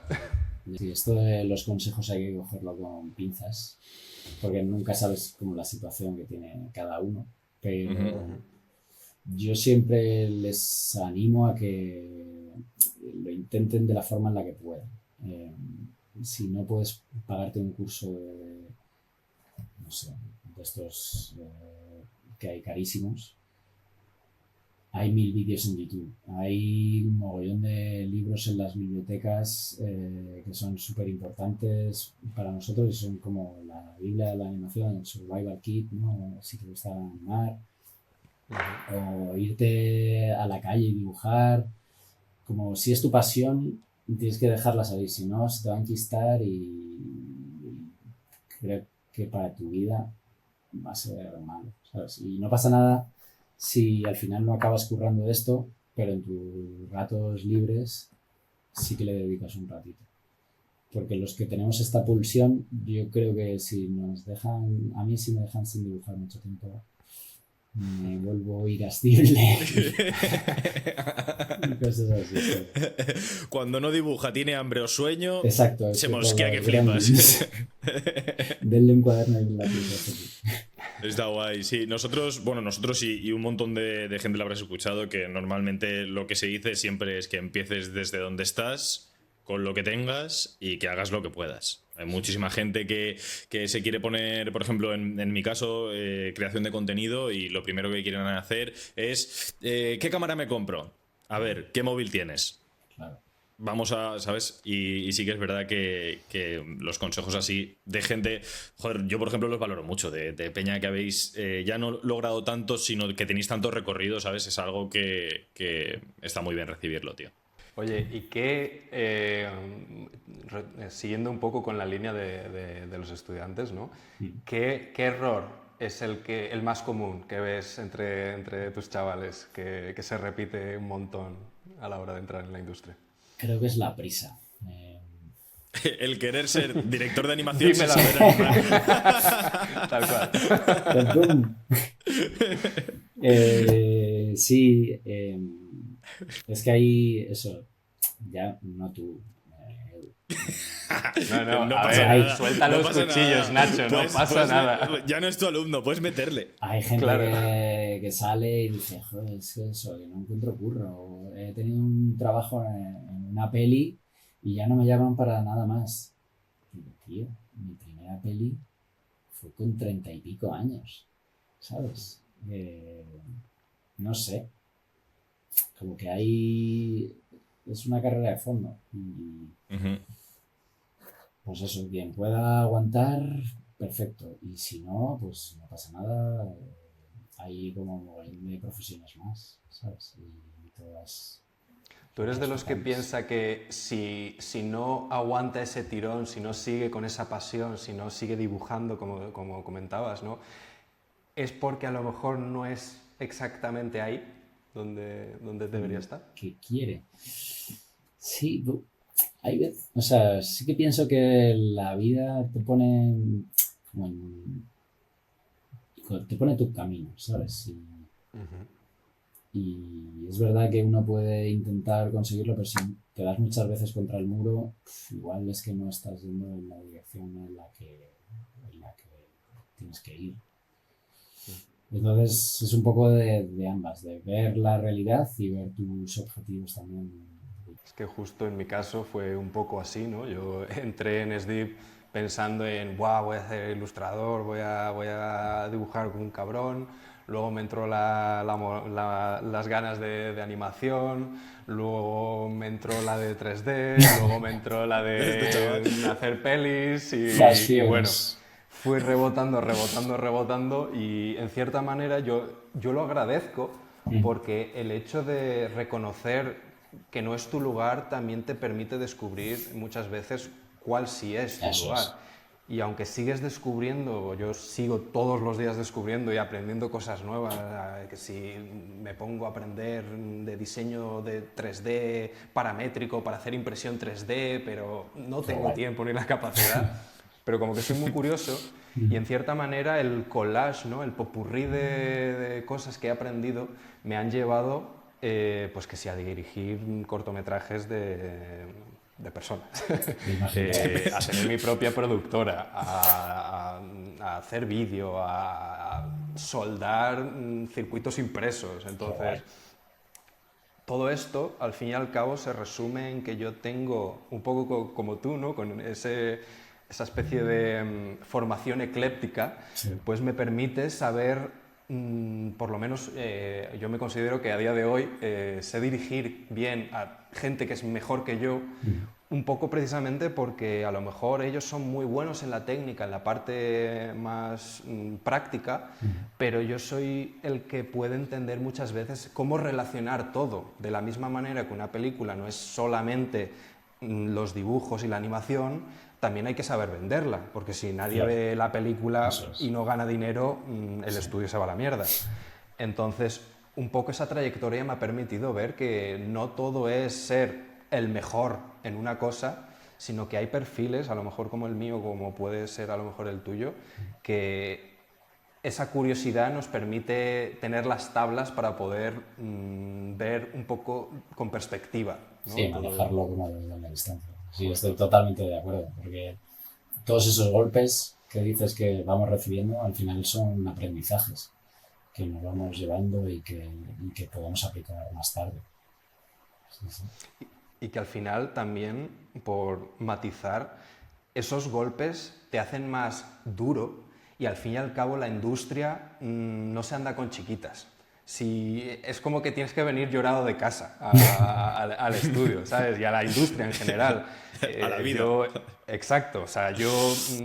Sí, esto de los consejos hay que cogerlo con pinzas, porque nunca sabes como la situación que tiene cada uno, pero yo siempre les animo a que lo intenten de la forma en la que puedan. Si no puedes pagarte un curso de, no sé, de estos que hay carísimos, hay 1000 vídeos en YouTube, hay un mogollón de libros en las bibliotecas que son súper importantes para nosotros y son como la Biblia de la animación, el Survival Kit, ¿no? Si te gusta animar, o irte a la calle y dibujar, como si es tu pasión, tienes que dejarla salir, si no se te va a enquistar y creo que para tu vida va a ser malo, ¿sabes? Y no pasa nada si al final no acabas currando de esto, pero en tus ratos libres sí que le dedicas un ratito. Porque los que tenemos esta pulsión, yo creo que si nos dejan, a mí si me dejan sin dibujar mucho tiempo, me vuelvo irascible. Y cosas así. Cuando no dibuja, tiene hambre o sueño, Exacto. se mosquea que Gremlins. flipas. Denle un cuaderno y un lápiz. Está guay, sí. Nosotros y un montón de gente lo habrás escuchado, que normalmente lo que se dice siempre es que empieces desde donde estás, con lo que tengas y que hagas lo que puedas. Hay muchísima gente que se quiere poner, por ejemplo, en mi caso, creación de contenido, y lo primero que quieren hacer es ¿qué cámara me compro? A ver, ¿qué móvil tienes? Claro. Vamos a, ¿sabes? Y sí que es verdad que los consejos así de gente, joder, yo por ejemplo los valoro mucho, de peña que habéis ya no logrado tanto, sino que tenéis tanto recorrido, ¿sabes? Es algo que está muy bien recibirlo, tío. Oye, ¿y siguiendo un poco con la línea de los estudiantes, ¿no? ¿Qué error es el más común que ves entre tus chavales que se repite un montón a la hora de entrar en la industria? Creo que es la prisa. El querer ser director de animación sin Dímelo. saber animar. Tal cual. ¡Pum! Sí, es que hay eso, ya no tú. No, a pasa ver, nada, suelta no los pasa cuchillos, nada. Nacho, no pasa nada. Ya no es tu alumno, puedes meterle. Hay gente Claro. que sale y dice, joder, es que eso, que no encuentro curro. O he tenido un trabajo en una peli y ya no me llaman para nada más. Digo, tío, mi primera peli fue con 30 y pico años, ¿sabes? No sé, como que hay... Es una carrera de fondo y pues eso, quien pueda aguantar, perfecto, y si no, pues no pasa nada, hay como de profesiones más, ¿sabes? Y todas... ¿Tú eres de los que piensa que si no aguanta ese tirón, si no sigue con esa pasión, si no sigue dibujando como comentabas, ¿no? Es porque a lo mejor no es exactamente ahí? donde debería estar. Que quiere. Sí, hay veces, o sea, sí que pienso que la vida te pone como te pone tu camino, ¿sabes? Ujú. Y es verdad que uno puede intentar conseguirlo, pero si te das muchas veces contra el muro, igual es que no estás yendo en la dirección en la que tienes que ir. Entonces es un poco de ambas, de ver la realidad y ver tus objetivos también. Es que justo en mi caso fue un poco así, ¿no? Yo entré en SDIP pensando en, wow, voy a ser ilustrador, voy a dibujar como un cabrón, luego me entró las ganas de animación, luego me entró la de 3D, luego me entró la Este chaval. de hacer pelis Las y bueno, fiebres. fui rebotando, rebotando, rebotando y en cierta manera yo lo agradezco porque el hecho de reconocer que no es tu lugar también te permite descubrir muchas veces cuál sí es tu Eso es. lugar. Y aunque sigues descubriendo, yo sigo todos los días descubriendo y aprendiendo cosas nuevas, que si me pongo a aprender de diseño de 3D paramétrico para hacer impresión 3D, pero no Qué tengo guay. tiempo ni la capacidad, pero como que soy muy curioso y en cierta manera el collage, ¿no? El popurrí de cosas que he aprendido me han llevado pues que sí, a dirigir cortometrajes de personas, Me imagino. a tener mi propia productora, a hacer vídeo, a soldar circuitos impresos. Qué guay. Entonces, todo esto, al fin y al cabo, se resume en que yo tengo, un poco como tú, ¿no? Con esa especie de formación ecléptica, Sí. pues me permite saber, por lo menos yo me considero que a día de hoy sé dirigir bien a gente que es mejor que yo, un poco precisamente porque a lo mejor ellos son muy buenos en la técnica, en la parte más práctica, pero yo soy el que puede entender muchas veces cómo relacionar todo. De la misma manera que una película no es solamente los dibujos y la animación, también hay que saber venderla, porque si nadie Claro. ve la película Eso es. y no gana dinero, el Sí. estudio se va a la mierda. Entonces, un poco esa trayectoria me ha permitido ver que no todo es ser el mejor en una cosa, sino que hay perfiles, a lo mejor como el mío, como puede ser a lo mejor el tuyo, que esa curiosidad nos permite tener las tablas para poder ver un poco con perspectiva, ¿no? Sí, Todo. manejarlo como desde la distancia. Sí, estoy totalmente de acuerdo, porque todos esos golpes que dices que vamos recibiendo al final son aprendizajes que nos vamos llevando y que podemos aplicar más tarde. Sí, sí. Y que al final también, por matizar, esos golpes te hacen más duro y al fin y al cabo la industria no se anda con chiquitas. Si, es como que tienes que venir llorado de casa al estudio, ¿sabes? Y a la industria en general. A la vida. Yo, exacto, o sea, yo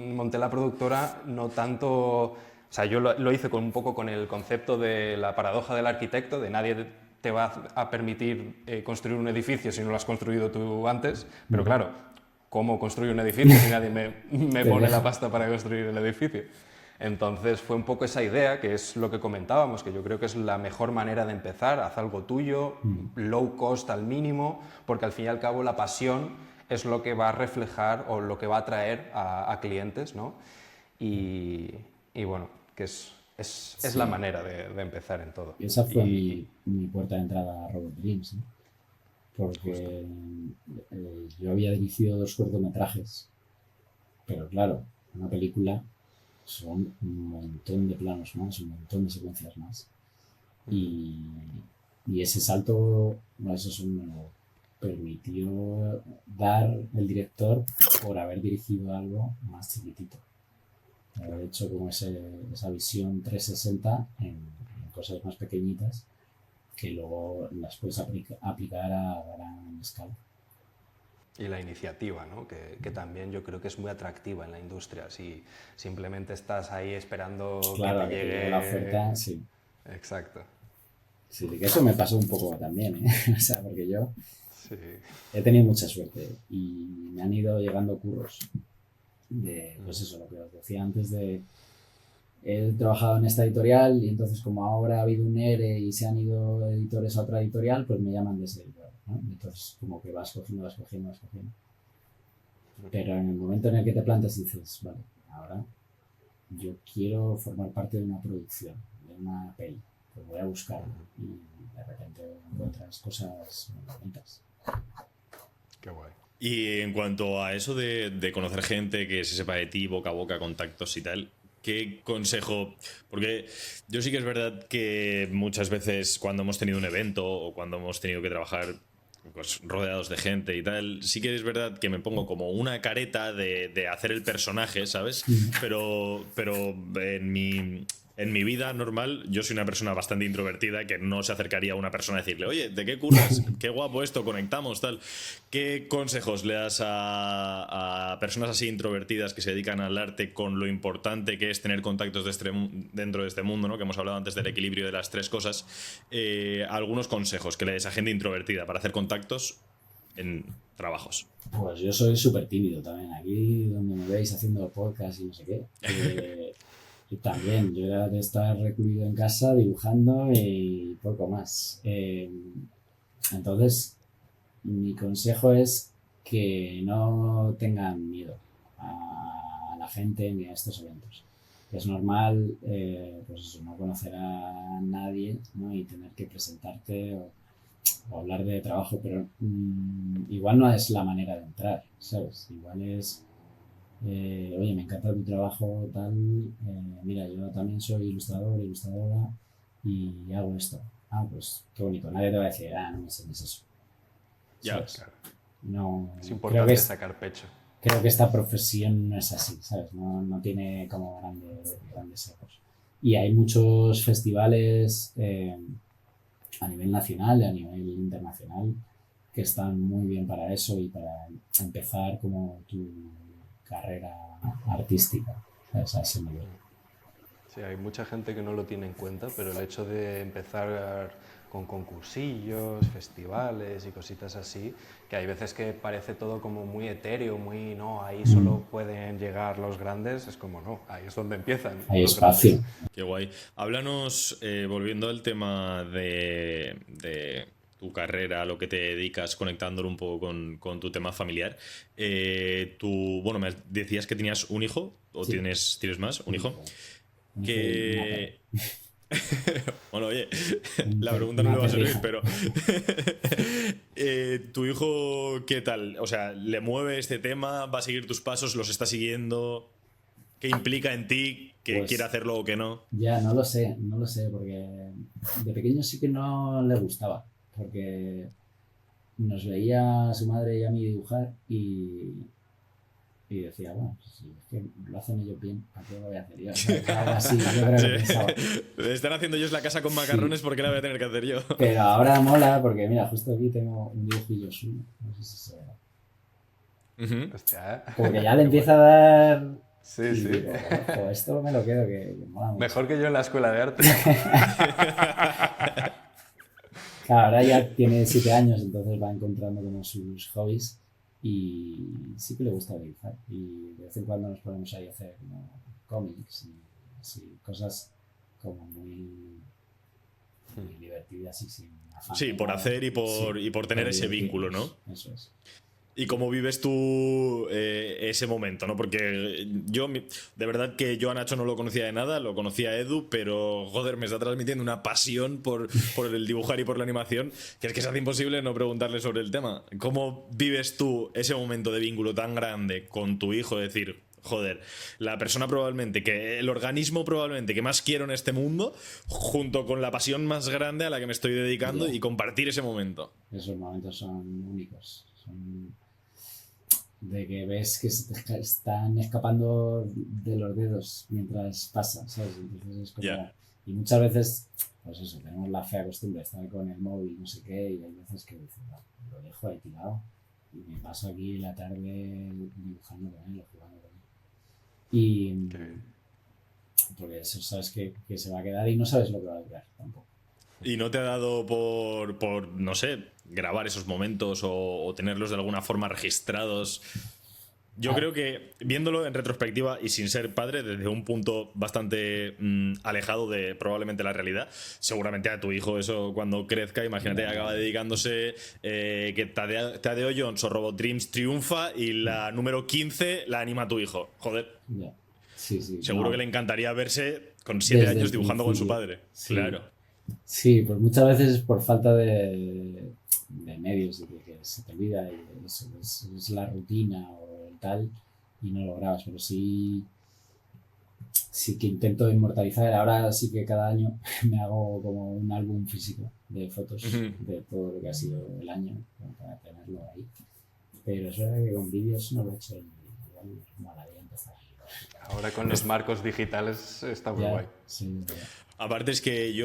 monté la productora no tanto, o sea, yo lo hice un poco con el concepto de la paradoja del arquitecto, de nadie te va a permitir construir un edificio si no lo has construido tú antes, pero claro, ¿cómo construir un edificio si nadie me Te pone la deja. pasta para construir el edificio? Entonces fue un poco esa idea, que es lo que comentábamos, que yo creo que es la mejor manera de empezar, haz algo tuyo, low cost al mínimo, porque al fin y al cabo la pasión es lo que va a reflejar o lo que va a atraer a clientes, ¿no? Y bueno, que es la Sí. manera de empezar en todo. Y esa fue Y mi puerta de entrada a Robot Dreams, ¿eh? justo. Porque yo había dirigido 2 cortometrajes, pero claro, una película son un montón de planos más, un montón de secuencias más. Y, y ese salto, bueno, eso me lo permitió dar el director por haber dirigido algo más chiquitito. Haber hecho como esa visión 360 en cosas más pequeñitas que luego las puedes aplicar a gran escala. Y la iniciativa, ¿no? Que también yo creo que es muy atractiva en la industria. Si simplemente estás ahí esperando que Claro, te a que te llegue la llegue. oferta, sí. Exacto. Sí, que eso me pasó un poco también, ¿eh? O sea, porque yo Sí. he tenido mucha suerte y me han ido llegando curros de, pues eso, lo que os decía antes de he trabajado en esta editorial y entonces como ahora ha habido un ERE y se han ido editores a otra editorial, pues me llaman de ese editorial, ¿no? Entonces como que vas cogiendo. Pero en el momento en el que te plantas dices, vale, ahora yo quiero formar parte de una producción, de una peli, pues voy a buscarlo y de repente encuentras cosas bonitas. Qué guay. Y en cuanto a eso de conocer gente que se sepa de ti, boca a boca, contactos y tal, ¿qué consejo? Porque yo sí que es verdad que muchas veces cuando hemos tenido un evento o cuando hemos tenido que trabajar pues rodeados de gente y tal, sí que es verdad que me pongo como una careta de hacer el personaje, ¿sabes? Pero en mi vida normal yo soy una persona bastante introvertida que no se acercaría a una persona a decirle, oye, ¿de qué curras? Qué guapo esto, conectamos, tal. ¿Qué consejos le das a personas así introvertidas que se dedican al arte con lo importante que es tener contactos dentro de este mundo, ¿no? Que hemos hablado antes del equilibrio de las tres cosas? Algunos consejos que le des a gente introvertida para hacer contactos en trabajos. Pues yo soy súper tímido también. Aquí donde me veis haciendo podcast y no sé qué. Y también, yo era de estar recluido en casa dibujando y poco más. Entonces, mi consejo es que no tengan miedo a la gente ni a estos eventos. Es normal, pues eso, no conocer a nadie, ¿no? Y tener que presentarte o hablar de trabajo, pero igual no es la manera de entrar, ¿sabes? Igual es... oye, me encanta tu trabajo, tal, mira, yo también soy ilustradora y hago esto. Ah, pues qué bonito, nadie te va a decir, no me enseñes eso. Ya, claro. No, Es importante sacar pecho. Creo que esta profesión no es así, ¿sabes? No tiene como grandes egos. Y hay muchos festivales a nivel nacional y a nivel internacional que están muy bien para eso y para empezar como tu carrera artística, ¿sabes? A ese nivel. Sí, hay mucha gente que no lo tiene en cuenta, pero el hecho de empezar con concursillos, festivales y cositas así, que hay veces que parece todo como muy etéreo, muy, no, ahí solo pueden llegar los grandes, es como, no, ahí es donde empiezan. Hay espacio. Qué guay. Háblanos, volviendo al tema de tu carrera, a lo que te dedicas, conectándolo un poco con tu tema familiar. Bueno, me decías que tenías un hijo, o Sí. tienes más, un hijo. Que... Bueno, oye, la pregunta no le va a servir, pero ¿tu hijo qué tal? O sea, ¿le mueve este tema? ¿Va a seguir tus pasos? ¿Los está siguiendo? ¿Qué implica en ti que Pues, quiera hacerlo o que no? Ya, no lo sé, porque de pequeño sí que no le gustaba, porque nos veía a su madre y a mí dibujar y decía, bueno, pues si es que lo hacen ellos bien, ¿para qué lo voy a hacer yo? O sea, algo así, yo creo que pensaba. Están haciendo ellos la casa con macarrones, ¿por qué la voy a tener que hacer yo? Pero ahora mola porque, mira, justo aquí tengo un dibujillo suyo, no sé si se ve. Hostia, Porque ya le empieza a dar... Sí, y sí. digo, ojo, esto me lo quedo, que mola mucho. Mejor que yo en la escuela de arte. Claro, ahora ya tiene 7 años, entonces va encontrando como sus hobbies y sí que le gusta dibujar. Y de vez en cuando nos ponemos ahí a hacer como cómics y así, cosas como muy divertidas y sin afán. Sí, por hacer y por tener ese vínculo, ¿no? Eso es. ¿Y cómo vives tú ese momento, no? Porque yo, de verdad que yo a Nacho no lo conocía de nada, lo conocía a Edu, pero joder, me está transmitiendo una pasión por el dibujar y por la animación, que es que se hace imposible no preguntarle sobre el tema. ¿Cómo vives tú ese momento de vínculo tan grande con tu hijo? Es decir, joder, la persona probablemente, el organismo probablemente que más quiero en este mundo, junto con la pasión más grande a la que me estoy dedicando y compartir ese momento. Esos momentos son únicos, son... de que ves que se te están escapando de los dedos mientras pasa, ¿sabes? Entonces es como... Y muchas veces, pues eso, tenemos la fea costumbre de estar con el móvil, no sé qué, y hay veces que dices, no, lo dejo ahí tirado y me paso aquí la tarde dibujando con él o jugando con él. Y... porque eso sabes que se va a quedar y no sabes lo que va a durar tampoco. ¿Y no te ha dado por no sé, grabar esos momentos o tenerlos de alguna forma registrados? Yo creo que viéndolo en retrospectiva y sin ser padre, desde un punto bastante alejado de probablemente la realidad, seguramente a tu hijo eso cuando crezca, imagínate, acaba dedicándose que Tadeo Jones o Robot Dreams triunfa y la número 15 la anima a tu hijo. Joder. Ya. Sí, Seguro que le encantaría verse con 7 años dibujando con su padre. Sí. Claro. Sí, pues muchas veces es por falta de medios y de que se te olvida y es la rutina o el tal y no lo grabas, pero sí que intento inmortalizar. Ahora sí que cada año me hago como un álbum físico de fotos de todo lo que ha sido el año para tenerlo ahí, pero eso es que con vídeos no lo he hecho y igual molaría empezar. Ahora con los marcos digitales está muy guay. Sí, Aparte es que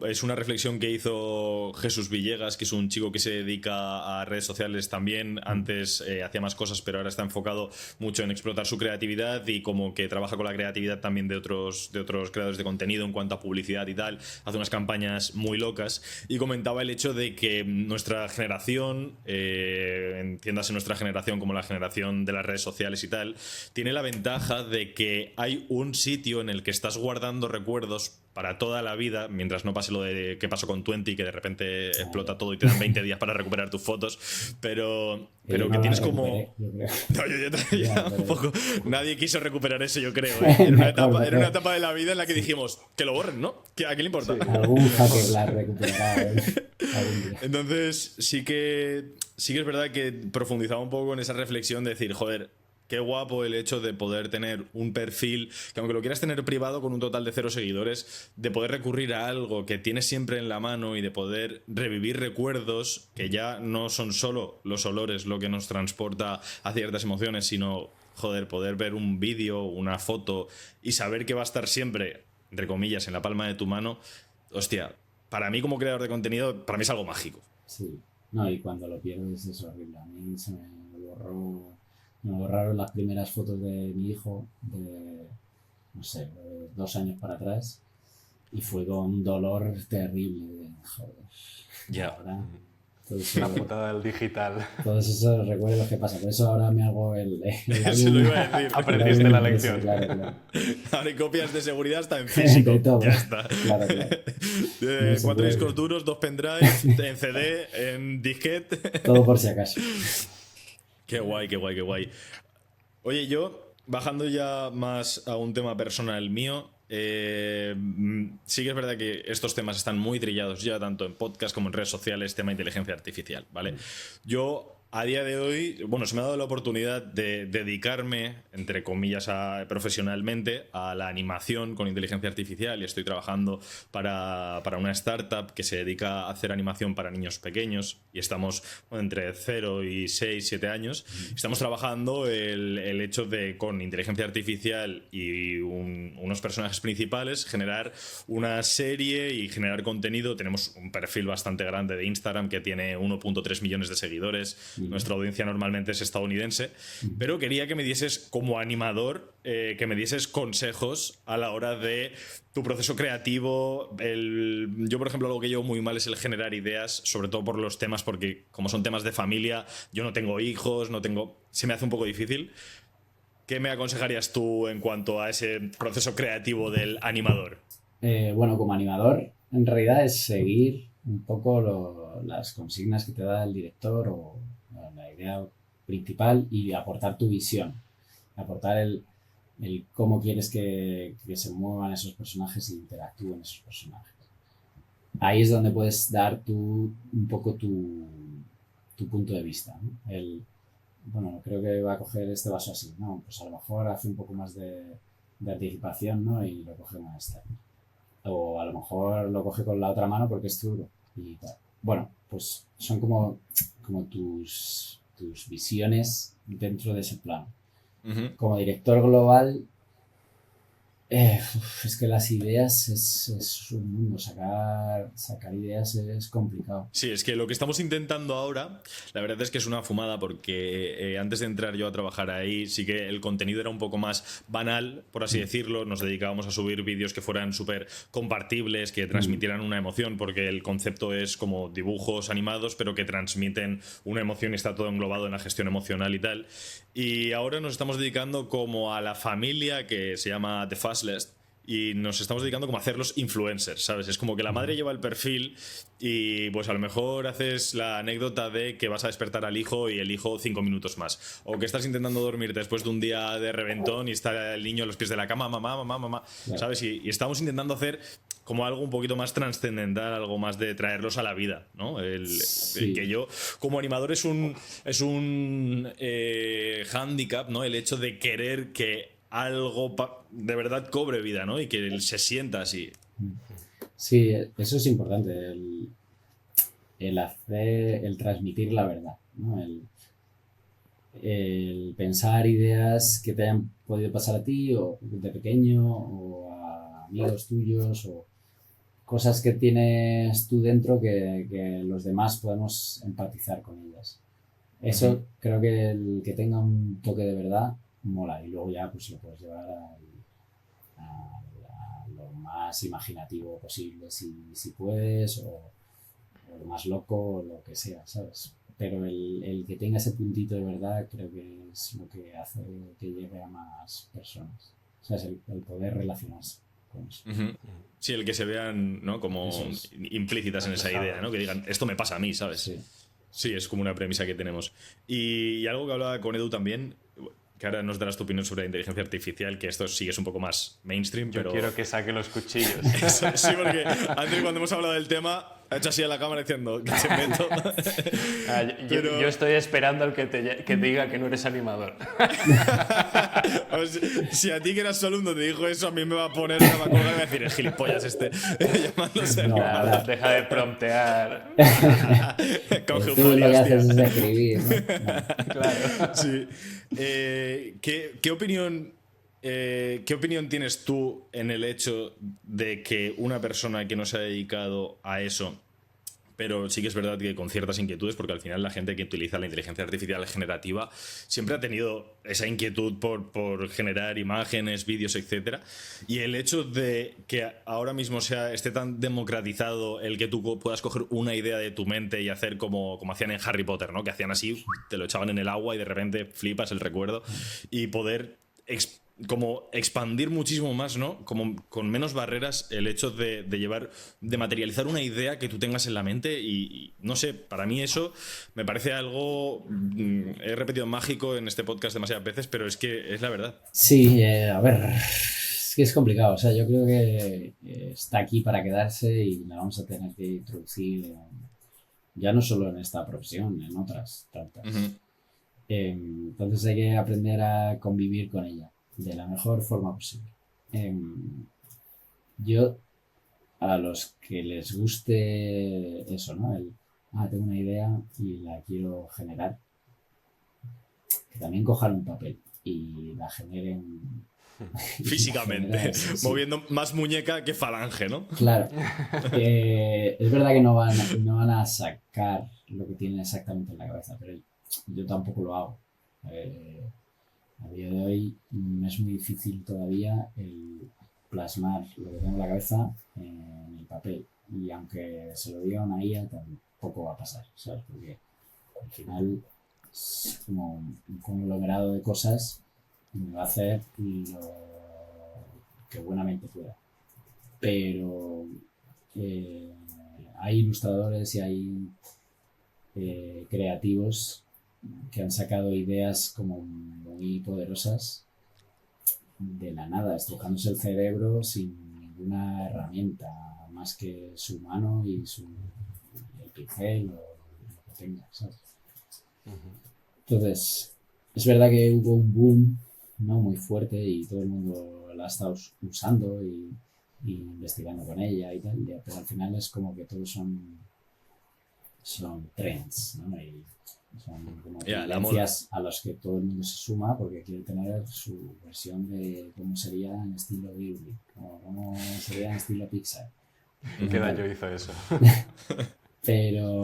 es una reflexión que hizo Jesús Villegas, que es un chico que se dedica a redes sociales también. Antes hacía más cosas, pero ahora está enfocado mucho en explotar su creatividad y como que trabaja con la creatividad también de otros creadores de contenido en cuanto a publicidad y tal. Hace unas campañas muy locas y comentaba el hecho de que nuestra generación, entiéndase nuestra generación como la generación de las redes sociales y tal, tiene la ventaja de que hay un sitio en el que estás guardando recuerdos para toda la vida, mientras no pase lo de que pasó con Twenty, que de repente explota todo y te dan 20 días para recuperar tus fotos, pero que tienes como... No, yo ya un poco... Nadie quiso recuperar eso, yo creo. Era una etapa de la vida en la que dijimos que lo borren, ¿no? ¿A quién le importa? Sí. Algún hacker la recuperará. Entonces sí que es verdad que profundizaba un poco en esa reflexión de decir, joder, qué guapo el hecho de poder tener un perfil que aunque lo quieras tener privado con un total de 0 seguidores, de poder recurrir a algo que tienes siempre en la mano y de poder revivir recuerdos que ya no son solo los olores lo que nos transporta a ciertas emociones, sino, joder, poder ver un vídeo, una foto y saber que va a estar siempre, entre comillas, en la palma de tu mano. Hostia, para mí como creador de contenido, para mí es algo mágico. Sí, no, y cuando lo pierdes es horrible. A mí se me borraron las primeras fotos de mi hijo de, no sé, de 2 años para atrás y fue con un dolor terrible. Joder. Ya. Ahora, La putada del digital. Todos esos recuerdos que pasan. Por eso ahora me hago el Eso lo iba a decir. Aprendiste la lección. Claro. Ahora hay copias de seguridad hasta en físico. De todo. Ya está. Claro. 4 discos duros, 2 pendrives, en CD, en disquete. Todo por si acaso. Qué guay. Oye, yo, bajando ya más a un tema personal mío, sí que es verdad que estos temas están muy trillados ya, tanto en podcast como en redes sociales, tema inteligencia artificial, ¿vale? Yo, a día de hoy, se me ha dado la oportunidad de dedicarme, entre comillas, profesionalmente a la animación con inteligencia artificial y estoy trabajando para una startup que se dedica a hacer animación para niños pequeños y estamos entre 0 y 6, 7 años. Estamos trabajando el hecho de, con inteligencia artificial y unos personajes principales, generar una serie y generar contenido. Tenemos un perfil bastante grande de Instagram que tiene 1.3 millones de seguidores. Nuestra audiencia normalmente es estadounidense, pero quería que me dieses como animador, que me dieses consejos a la hora de tu proceso creativo. Yo, por ejemplo, algo que llevo muy mal es el generar ideas, sobre todo por los temas, porque como son temas de familia, yo no tengo hijos, se me hace un poco difícil. ¿Qué me aconsejarías tú en cuanto a ese proceso creativo del animador? Como animador, en realidad es seguir un poco las consignas que te da el director o la idea principal y aportar tu visión, aportar el cómo quieres que se muevan esos personajes e interactúen esos personajes. Ahí es donde puedes dar un poco tu punto de vista, ¿no? Creo que va a coger este vaso así, ¿no? Pues a lo mejor hace un poco más de anticipación, ¿no? Y lo coge más externo. O a lo mejor lo coge con la otra mano porque es zurdo y tal. Bueno, pues son como tus visiones dentro de ese plano. Como director global, es que las ideas es un mundo. Sacar ideas es complicado. Sí, es que lo que estamos intentando ahora, la verdad es que es una fumada porque antes de entrar yo a trabajar ahí, sí que el contenido era un poco más banal, por así decirlo. Nos dedicábamos a subir vídeos que fueran súper compartibles, que transmitieran una emoción, porque el concepto es como dibujos animados, pero que transmiten una emoción y está todo englobado en la gestión emocional y tal. y ahora nos estamos dedicando como a la familia que se llama The Fastless. Y nos estamos dedicando como a hacer los influencers, ¿sabes? Es como que la madre lleva el perfil y pues a lo mejor haces la anécdota de que vas a despertar al hijo y el hijo 5 minutos más. O que estás intentando dormir después de un día de reventón y está el niño a los pies de la cama, mamá, mamá, mamá, ¿sabes? Y estamos intentando hacer como algo un poquito más trascendental, algo más de traerlos a la vida, ¿no? El que yo, como animador, es un hándicap, ¿no? El hecho de querer que algo de verdad cobre vida, ¿no? Y que él se sienta así. Sí, eso es importante, el transmitir la verdad, ¿no? El pensar ideas que te hayan podido pasar a ti o de pequeño o a amigos tuyos o cosas que tienes tú dentro que los demás podemos empatizar con ellas. Eso creo que el que tenga un toque de verdad mola y luego ya pues lo puedes llevar a lo más imaginativo posible si puedes o lo más loco o lo que sea, ¿sabes? Pero el que tenga ese puntito de verdad creo que es lo que hace que llegue a más personas. O sea, es el poder relacionarse con eso. Sí, el que se vean, ¿no? Como implícitas en esa idea, ¿no? Que digan, esto me pasa a mí, ¿sabes? Sí, es como una premisa que tenemos. Y algo que hablaba con Edu también, que ahora nos darás tu opinión sobre la inteligencia artificial, que esto sí es un poco más mainstream, Yo pero... quiero que saque los cuchillos. Sí, porque antes cuando hemos hablado del tema, ha hecho así a la cámara diciendo que te meto. Yo estoy esperando al que te diga que no eres animador. Si a ti que eras solo uno te dijo eso, a mí me va a poner, me va a colgar y me va a decir, el gilipollas este, llamándose Claro, deja de promptear. Coge Tú lo que haces es escribir, ¿no? Claro. Sí. ¿Qué opinión tienes tú en el hecho de que una persona que no se ha dedicado a eso, pero sí que es verdad que con ciertas inquietudes, porque al final la gente que utiliza la inteligencia artificial generativa siempre ha tenido esa inquietud por generar imágenes, vídeos, etcétera, y el hecho de que ahora mismo esté tan democratizado el que tú puedas coger una idea de tu mente y hacer como hacían en Harry Potter, ¿no? Que hacían así, te lo echaban en el agua y de repente flipas el recuerdo, y poder como expandir muchísimo más, ¿no? Como con menos barreras el hecho de materializar una idea que tú tengas en la mente y no sé, para mí eso me parece algo, he repetido mágico en este podcast demasiadas veces, pero es que es la verdad. Sí, a ver, es que es complicado, o sea, yo creo que está aquí para quedarse y la vamos a tener que introducir ya no solo en esta profesión, en otras tantas. Entonces hay que aprender a convivir con ella de la mejor forma posible. Yo, a los que les guste eso, ¿no? Tengo una idea y la quiero generar, que también cojan un papel y la generen físicamente, moviendo más muñeca que falange, ¿no? Claro. Es verdad que no van a sacar lo que tienen exactamente en la cabeza, pero yo tampoco lo hago. A día de hoy es muy difícil todavía el plasmar lo que tengo en la cabeza en el papel. Y aunque se lo diga a una IA, tampoco va a pasar, ¿sabes? Porque al final es como un conglomerado de cosas y me va a hacer lo que buenamente pueda. Pero hay ilustradores y hay creativos que han sacado ideas como muy poderosas de la nada, estrujándose el cerebro sin ninguna herramienta más que su mano y el pincel o lo que tenga, ¿sabes? Entonces, es verdad que hubo un boom, ¿no? Muy fuerte y todo el mundo la ha estado usando y investigando con ella y tal, pero al final es como que todos son trends, ¿no? Y son como tendencias a los que todo el mundo se suma porque quiere tener su versión de cómo sería en estilo Ghibli o cómo sería en estilo Pixar. ¿Qué daño hizo eso? Pero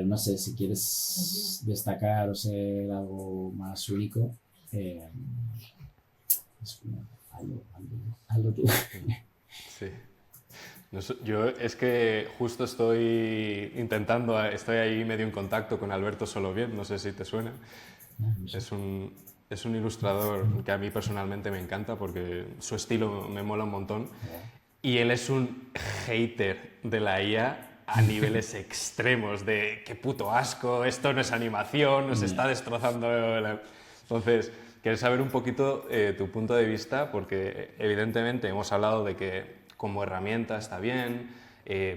no sé, si quieres destacar o ser algo más único, hazlo tú. Sí. Yo es que justo estoy ahí medio en contacto con Alberto Soloviev, no sé si te suena. No sé. Es un ilustrador que a mí personalmente me encanta porque su estilo me mola un montón. Y él es un hater de la IA a niveles extremos, de qué puto asco, esto no es animación, nos está destrozando. Entonces, quiero saber un poquito tu punto de vista, porque evidentemente hemos hablado de que como herramienta está bien.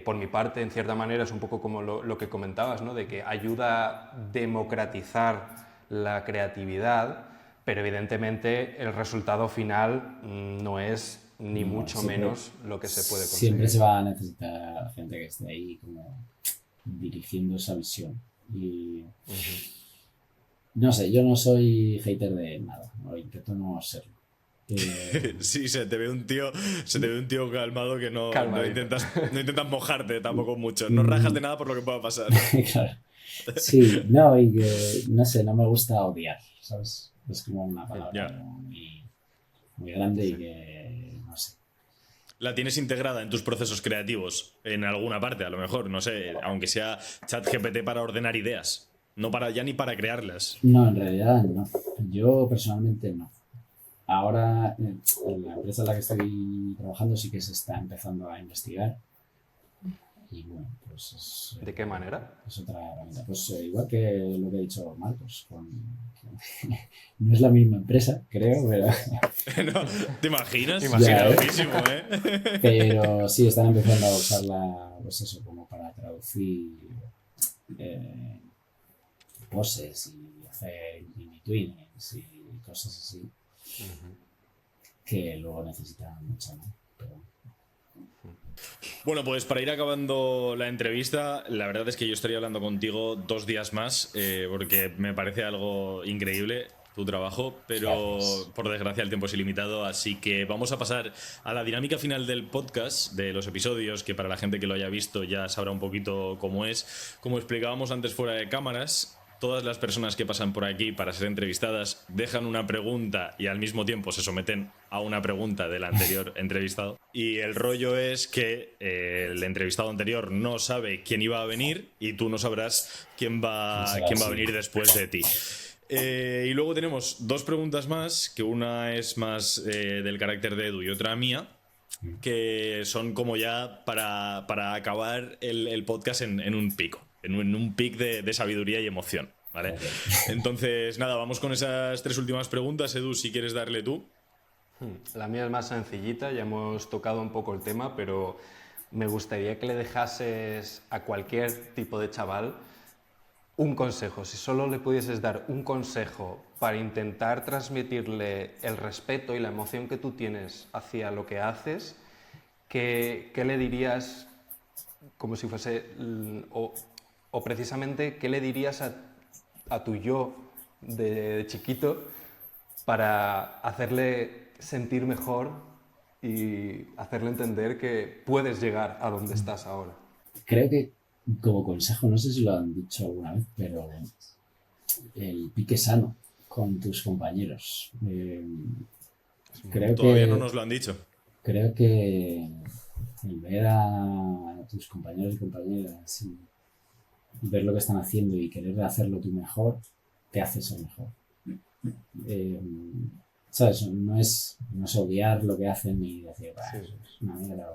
Por mi parte, en cierta manera, es un poco como lo que comentabas, ¿no? De que ayuda a democratizar la creatividad, pero evidentemente el resultado final no es ni No, mucho siempre, menos lo que se puede siempre se conseguir. va a necesitar gente que esté ahí como dirigiendo esa visión. Y no sé, yo no soy hater de nada, o intento no serlo. Sí, se te ve un tío calmado que Calmadito. no intentas mojarte tampoco mucho. No rajas de nada por lo que pueda pasar. Claro. Sí, no, y que, no sé, no me gusta odiar, ¿sabes? Es como una palabra Ya. muy, muy grande y Sí. que, no sé. La tienes integrada en tus procesos creativos, en alguna parte, a lo mejor, no sé, aunque sea ChatGPT para ordenar ideas. No para ya ni para crearlas. No, en realidad no. Yo personalmente no. Ahora, en la empresa en la que estoy trabajando sí que se está empezando a investigar y bueno, pues ¿De qué manera? es otra herramienta. Pues igual que lo que ha dicho Marcos, no es la misma empresa, creo, pero, ¿No? ¿Te imaginas? ya, Sería ¿eh? loquísimo, ¿eh? Pero sí están empezando a usarla, pues eso, como para traducir eh, poses y hacer in-betweenings y cosas así que luego necesitan mucho, ¿no? Pero, Bueno, pues para ir acabando la entrevista, la verdad es que yo estaría hablando contigo 2 días más, porque me parece algo increíble tu trabajo, pero gracias. por desgracia el tiempo es ilimitado, así que vamos a pasar a la dinámica final del podcast, de los episodios, que para la gente que lo haya visto ya sabrá un poquito cómo es. Como explicábamos antes fuera de cámaras, todas las personas que pasan por aquí para ser entrevistadas dejan una pregunta y al mismo tiempo se someten a una pregunta del anterior entrevistado. Y el rollo es que el entrevistado anterior no sabe quién iba a venir y tú no sabrás Será quién va a así. venir después de ti. Y luego tenemos 2 preguntas más, que una es más del carácter de Edu y otra mía, que son como ya para acabar el podcast en un pico, en un pic de sabiduría y emoción, ¿vale? Okay. Entonces, nada, vamos con esas 3 últimas preguntas. Edu, si quieres darle tú. La mía es más sencillita, ya hemos tocado un poco el tema, pero me gustaría que le dejases a cualquier tipo de chaval un consejo. Si solo le pudieses dar un consejo para intentar transmitirle el respeto y la emoción que tú tienes hacia lo que haces, ¿qué le dirías como si fuese, o precisamente, qué le dirías a tu yo de chiquito para hacerle sentir mejor y hacerle entender que puedes llegar a donde estás ahora? Creo que como consejo, no sé si lo han dicho alguna vez, pero el pique sano con tus compañeros. Creo Todavía no que nos lo han dicho. creo que el ver a tus compañeros y compañeras y ver lo que están haciendo y querer hacerlo tú mejor, te hace ser mejor. Eh, ¿Sabes? No es odiar lo que hacen ni decir, Sí. es una mierda,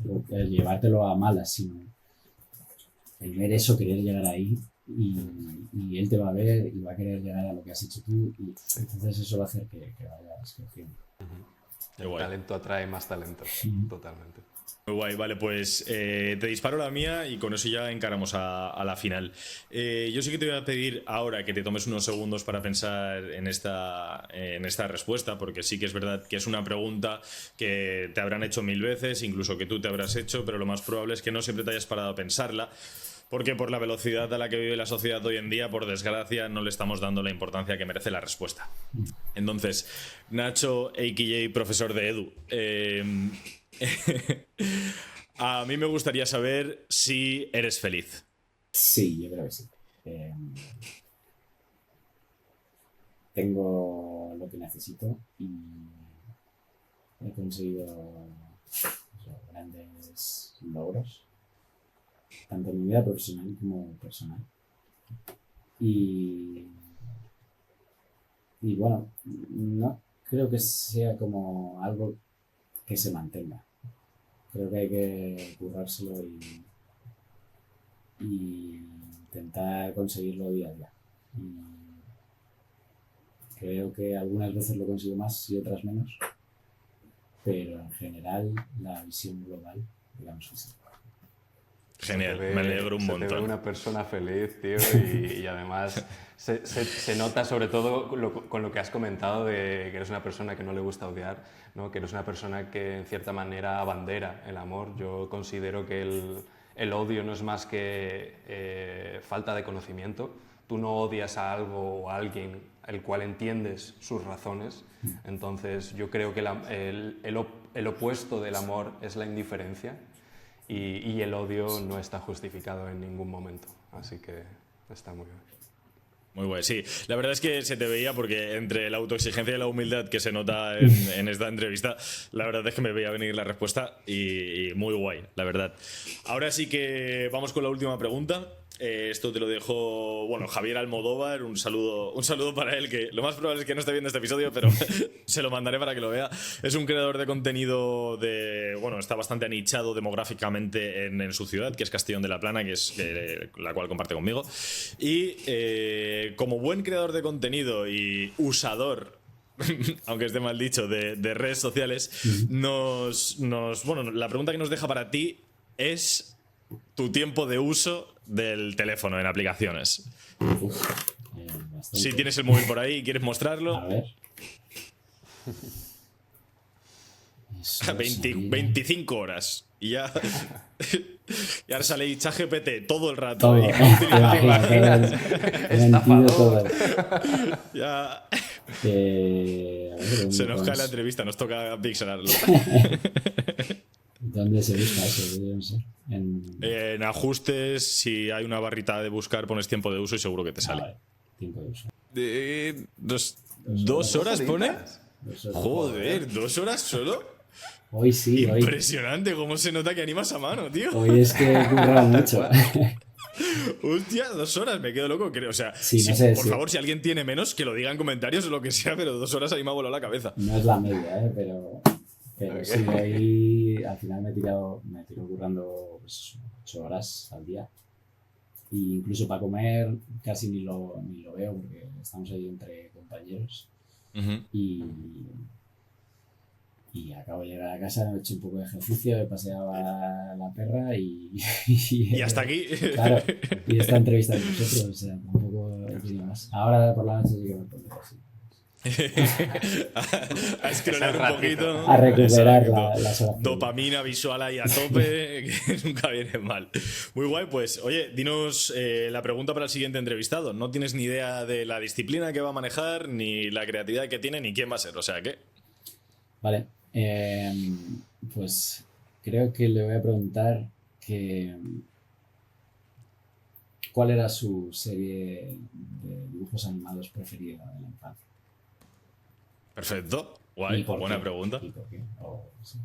o llevártelo a malas, sino el ver eso, querer llegar ahí y él te va a ver y va a querer llegar a lo que has hecho tú y entonces eso va a hacer que vayas creciendo. Qué El guay. talento atrae más talento, totalmente. Muy guay, vale, pues te disparo la mía y con eso ya encaramos a la final. Yo sí que te voy a pedir ahora que te tomes unos segundos para pensar en esta respuesta, porque sí que es verdad que es una pregunta que te habrán hecho 1000 veces, incluso que tú te habrás hecho, pero lo más probable es que no siempre te hayas parado a pensarla. Porque por la velocidad a la que vive la sociedad hoy en día, por desgracia, no le estamos dando la importancia que merece la respuesta. Entonces, Nacho, a.k.a. profesor de Edu, a mí me gustaría saber si eres feliz. Sí, yo creo que sí. Tengo lo que necesito y he conseguido grandes logros, tanto en mi vida profesional como personal. Y y bueno, no creo que sea como algo que se mantenga. Creo que hay que currárselo y intentar conseguirlo día a día. Y creo que algunas veces lo consigo más y otras menos, pero en general la visión global, digamos que sí. Genial, me alegro un Se te ve montón. una persona feliz, tío, y además se nota sobre todo con lo que has comentado de que eres una persona que no le gusta odiar, ¿no? Que eres una persona que en cierta manera abandera el amor. Yo considero que el odio no es más que falta de conocimiento. Tú no odias a algo o a alguien el cual entiendes sus razones. Entonces yo creo que el opuesto del amor es la indiferencia. Y el odio no está justificado en ningún momento, así que está muy bien. Muy guay, sí. La verdad es que se te veía porque entre la autoexigencia y la humildad que se nota en esta entrevista, la verdad es que me veía venir la respuesta y muy guay, la verdad. Ahora sí que vamos con la última pregunta. Esto te lo dejo, bueno, Javier Almodóvar, un saludo para él, que lo más probable es que no esté viendo este episodio, pero se lo mandaré para que lo vea. Es un creador de contenido bueno, está bastante anichado demográficamente en su ciudad, que es Castellón de la Plana, la cual comparte conmigo. Y como buen creador de contenido y usador, aunque esté mal dicho, de redes sociales, bueno, la pregunta que nos deja para ti es tu tiempo de uso del teléfono en aplicaciones. Si tienes el móvil por ahí y quieres mostrarlo. A ver. 25 horas. Y ya. Y ahora sale ChatGPT todo el rato. Todo. Y no Estafador. ya. A ver, Se nos cae la entrevista, nos toca pixelarlo. ¿Dónde se busca eso? Yo no sé. En ajustes, si hay una barrita de buscar, pones tiempo de uso y seguro que te sale. Vale. Tiempo de uso. ¿2 horas pone? 2 horas. Joder, ¿2 horas solo? Hoy sí, hoy. Impresionante cómo se nota que animas a mano, tío. Hoy es que he currado mucho. Hostia, 2 horas, me quedo loco. O sea, Sí, no sé, por sí. favor, si alguien tiene menos, que lo diga en comentarios o lo que sea, pero 2 horas ahí me ha volado la cabeza. No es la media, pero Ok. sí, hoy al final me tiro currando pues, 8 horas al día. Y incluso para comer casi ni lo veo porque estamos ahí entre compañeros. Y acabo de llegar a casa, me he hecho un poco de ejercicio, he paseado a la perra y hasta aquí. Claro, y esta entrevista con vosotros, o sea, tampoco he tenido más. Ahora por la noche sí que me pondré así. A scrollar un poquito, ¿no? A recuperar Exacto. las horas. Dopamina visual ahí a tope, que nunca viene mal. Muy guay, pues oye, dinos la pregunta para el siguiente entrevistado. No tienes ni idea de la disciplina que va a manejar, ni la creatividad que tiene, ni quién va a ser, o sea que... Vale, pues creo que le voy a preguntar ¿cuál era su serie de dibujos animados preferida de la infancia? Perfecto, guay, ¿Y por buena qué? pregunta. ¿Y por qué? Sí.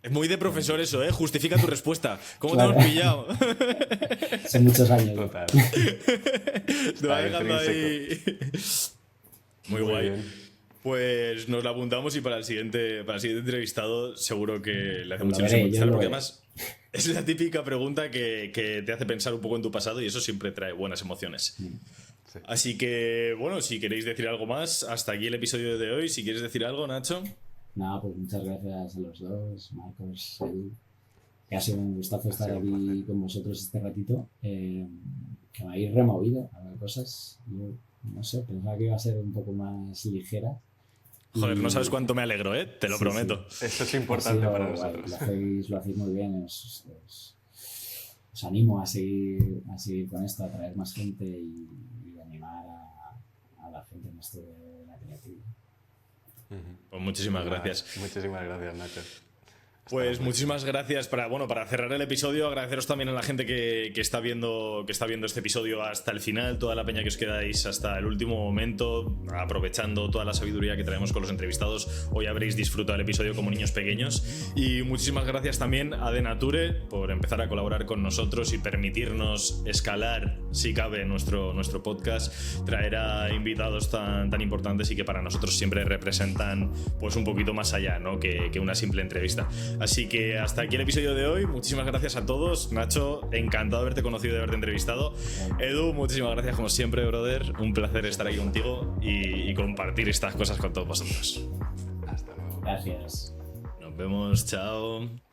Es muy de profesor eso, ¿eh? Justifica tu respuesta. ¿Cómo Claro. te hemos pillado? Son muchos años. ¿no? Total. Te va dejando ahí... Muy guay. bien. Pues nos la apuntamos y para el siguiente entrevistado seguro que le hace Lo mucha veré, ilusión yo contestar, lo porque veré. además es la típica pregunta que te hace pensar un poco en tu pasado y eso siempre trae buenas emociones. Sí. Así que, bueno, si queréis decir algo más, hasta aquí el episodio de hoy. Si quieres decir algo, Nacho. Nada, pues muchas gracias a los dos, Marcos, Edu. Que ha sido un gustazo estar sido un aquí con vosotros este ratito. Que me habéis removido a ver cosas. Yo, no sé, pensaba que iba a ser un poco más ligera. Joder, no Y- sabes cuánto me alegro, ¿eh? Te lo Sí, prometo. Eso es Ha importante sido para guay, nosotros. lo hacéis muy bien. Os animo a seguir con esto, a traer más gente y animar a la gente en esto de la creatividad. Pues muchísimas Nada, gracias. Muchísimas gracias, Nacho. Pues muchísimas gracias para cerrar el episodio. Agradeceros también a la gente que está viendo este episodio hasta el final, toda la peña que os quedáis hasta el último momento, aprovechando toda la sabiduría que traemos con los entrevistados. Hoy habréis disfrutado el episodio como niños pequeños. Y muchísimas gracias también a Denature por empezar a colaborar con nosotros y permitirnos escalar, si cabe, nuestro podcast, traer a invitados tan importantes y que para nosotros siempre representan pues un poquito más allá, ¿no? que una simple entrevista. Así que hasta aquí el episodio de hoy. Muchísimas gracias a todos. Nacho, encantado de haberte conocido y de haberte entrevistado. Edu, muchísimas gracias como siempre, brother. Un placer estar aquí contigo y compartir estas cosas con todos vosotros. Hasta luego. Gracias. Nos vemos, chao.